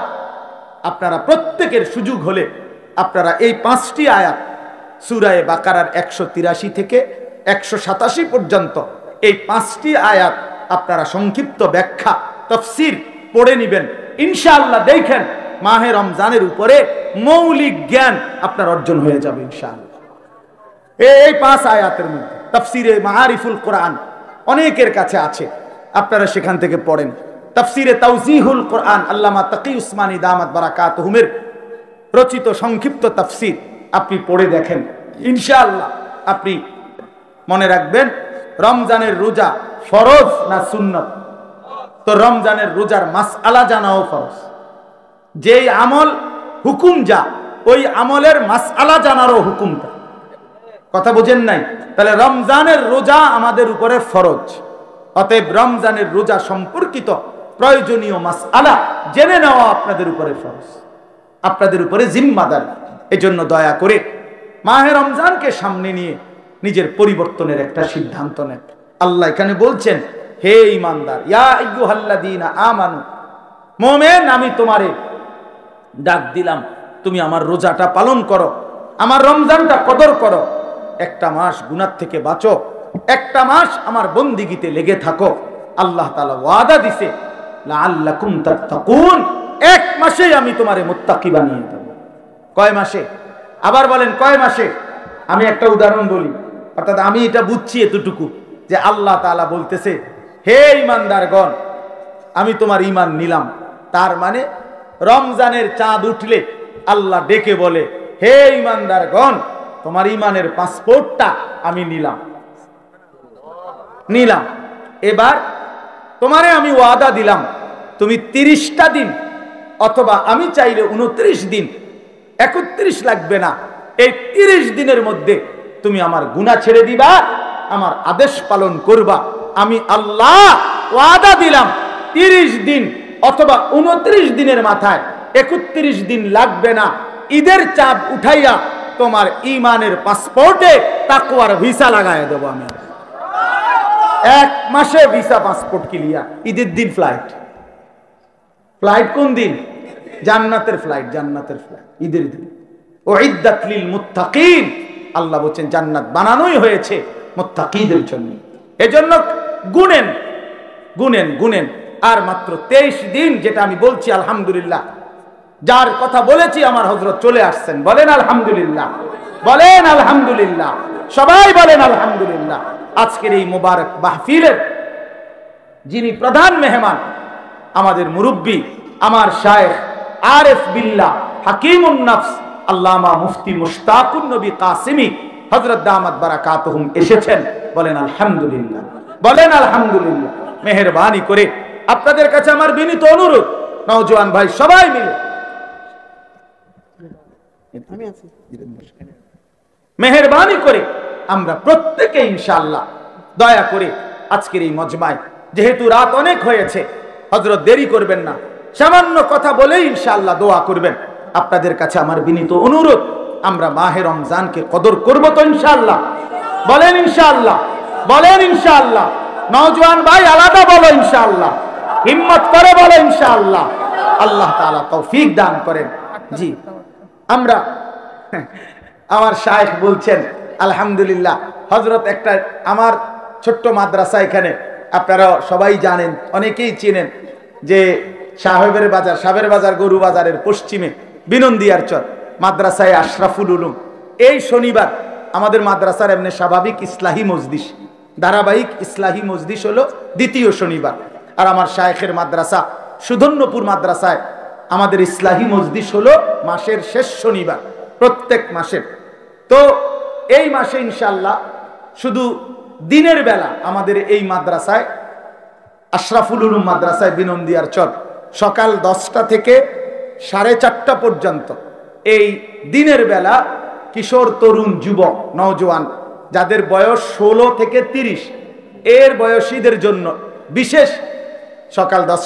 আপনারা প্রত্যেকের সুযোগ হলে আপনারা এই 5টি আয়াত সূরা বাকারার 183 থেকে 187 পর্যন্ত এই 5টি আয়াত আপনারা সংক্ষিপ্ত ব্যাখ্যা তাফসীর পড়ে নেবেন। ইনশাআল্লাহ দেখেন মাহে রমজানের উপরে মৌলিক জ্ঞান আপনার অর্জন হয়ে যাবে ইনশাআল্লাহ। এই 5 আয়াতের মধ্যে তাফসীরে মাআরিফুল কোরআন অনেকের কাছে আছে, আপনারা সেখান থেকে পড়েন। তাফসীরে তাওজিহুল কোরআন আল্লামা তাকি উসমানী দামাত বারাকাতুহুমের রচিত সংক্ষিপ্ত তাফসীর আপনি পড়ে দেখেন, ইনশাআল্লাহ আপনি মনে রাখবেন রমজানের রোজা ফরজ না সুন্নত। তো রমজানের রোজার মাসআলা জানাও ফরজ। যেই আমল হুকুম যা, ওই আমলের মাসআলা জানারও হুকুমটা। কথা বুঝেন নাই? তাহলে রমজানের রোজা আমাদের উপরে ফরজ। অতএব রমজানের রোজা সম্পর্কিত প্রয়োজনীয় মাসআলা জেনে নেওয়া আপনাদের উপরে ফরজ, আপনাদের উপরে জিম্মাদার। এজন্য দয়া করে মাহে রমজানকে সামনে নিয়ে নিজের পরিবর্তনের একটা সিদ্ধান্ত নেন। আল্লাহ এখানে বলছেন, হে ঈমানদার, ইয়া আইয়ুহাল্লাযীনা আমানু, মুমিন আমি তোমারে ডাক দিলাম, তুমি আমার রোজাটা পালন করো, আমার রমজানটা কদর করো, একটা মাস গুনাহ থেকে বাঁচো, একটা মাস আমার বন্দিগিতে লেগে থাকো। আল্লাহ তাআলা ওয়াদা দিছে লাআল্লাকুম তাত্তাকুন, এক মাসেই আমি তোমারে মুত্তাকি বানিয়ে দেব। কয় মাসে? আবার বলেন কয় মাসে? আমি একটা উদাহরণ বলি, অর্থাৎ আমি এটা বুঝছি এতটুকু যে আল্লাহ তাআলা বলতেছে, হে ঈমানদারগণ আমি তোমার ঈমান নিলাম। তার মানে রমজানের চাঁদ উঠলে আল্লাহ ডেকে বলে, হে ঈমানদারগণ তোমার ঈমানের পাসপোর্টটা আমি নিলাম। এবার তোমারে আমি ওয়াদা দিলাম, তুমি 30টা দিন অথবা আমি চাইলে 29 দিন, 31 লাগবে না, এই 30 দিনের মধ্যে তুমি আমার গুনাহ ছেড়ে দিবা, আমার আদেশ পালন করবা। আমি আল্লাহ ওয়াদা দিলাম 30 দিন অথবা 29 দিনের মাথায় 31 দিন লাগবে না, ঈদের চাঁদ উঠাইয়া তোমার ঈমানের পাসপোর্টে তাকওয়ার ভিসা লাগায় দেব আমি। 1 মাসে ভিসা পাসপোর্ট ক্লিয়ার। ঈদের দিন ফ্লাইট কোন দিন? জান্নাতের ফ্লাইট, ঈদের দিন। উইদ্দাত লিল মুত্তাকিন, আল্লাহ বলেন জান্নাত বানানোই হয়েছে মুত্তাকিদের জন্য। এজন্য গুনেন আর মাত্র 23 দিন, যেটা আমি বলছি আলহামদুলিল্লাহ, যার কথা বলেছি আমার হযরত চলে আসছেন। বলেন আলহামদুলিল্লাহ, বলেন আলহামদুলিল্লাহ, সবাই বলেন আলহামদুলিল্লাহ। আজকের এই মুবারক মাহফিলের যিনি প্রধান মেহমান, আমাদের মুরব্বী, আমার শায়েখ আরিফ বিল্লাহ হাকিমুন নফস আল্লামা মুফতি মুশতাকুন নবী কাসিমি হযরত দামাত বারাকাতুহুম এসেছেন। বলেন আলহামদুলিল্লাহ, বলেন আলহামদুলিল্লাহ। মেহেরবানি করে আপনাদের কাছে আমার বিনীত অনুরোধ, নওজোয়ান ভাই সবাই মিলে মেহেরবানি করে আমরা প্রত্যেকে ইনশাআল্লাহ দয়া করে আজকের এই মজমায়, যেহেতু রাত অনেক হয়েছে, হযরত দেরি করবেন না, সামান্য কথা বলে ইনশাআল্লাহ দোয়া করবেন। আপনাদের কাছে আমার বিনীত অনুরোধ, আমরা মাহে রমজানকে কদর করব তো ইনশাআল্লাহ? বলেন ইনশাআল্লাহ, বলেন ইনশাআল্লাহ। নওজোয়ান ভাই আলাদা বলো ইনশাআল্লাহ, হিম্মত করে বলো ইনশাআল্লাহ। আল্লাহ তাআলা তৌফিক দান করেন। জি, আমরা আমার শায়েখ বলছেন আলহামদুলিল্লাহ। হযরত একটা আমার ছোট্ট মাদ্রাসা এখানে, আপনারা সবাই জানেন, অনেকেই চেনেন, যে সাহেবের বাজার গরু বাজারের পশ্চিমে বিনন্দিয়ার চর মাদ্রাসায় আশরাফুল উলুম। এই শনিবার আমাদের মাদ্রাসার এমনি স্বাভাবিক ইসলাহি মজলিস, ধারাবাহিক ইসলাহি মজলিস হলো দ্বিতীয় শনিবার। আর আমার শায়েখের মাদ্রাসা সুধন্যপুর মাদ্রাসায় আমাদের ইসলাহি মজলিস হলো মাসের শেষ শনিবার, প্রত্যেক মাসের। তো এই মাসে ইনশাআল্লাহ শুধু দিনের বেলা আমাদের এই মাদ্রাসায় আশরাফুল উলুম মাদ্রাসায় বিনন্দিয়ার চর সকাল 10টা থেকে 4:30 পর্যন্ত এই দিনের বেলা কিশোর, তরুণ, যুবক, নওজোয়ান যাদের বয়স 16 থেকে 30 এর বয়সীদের জন্য বিশেষ সকাল 10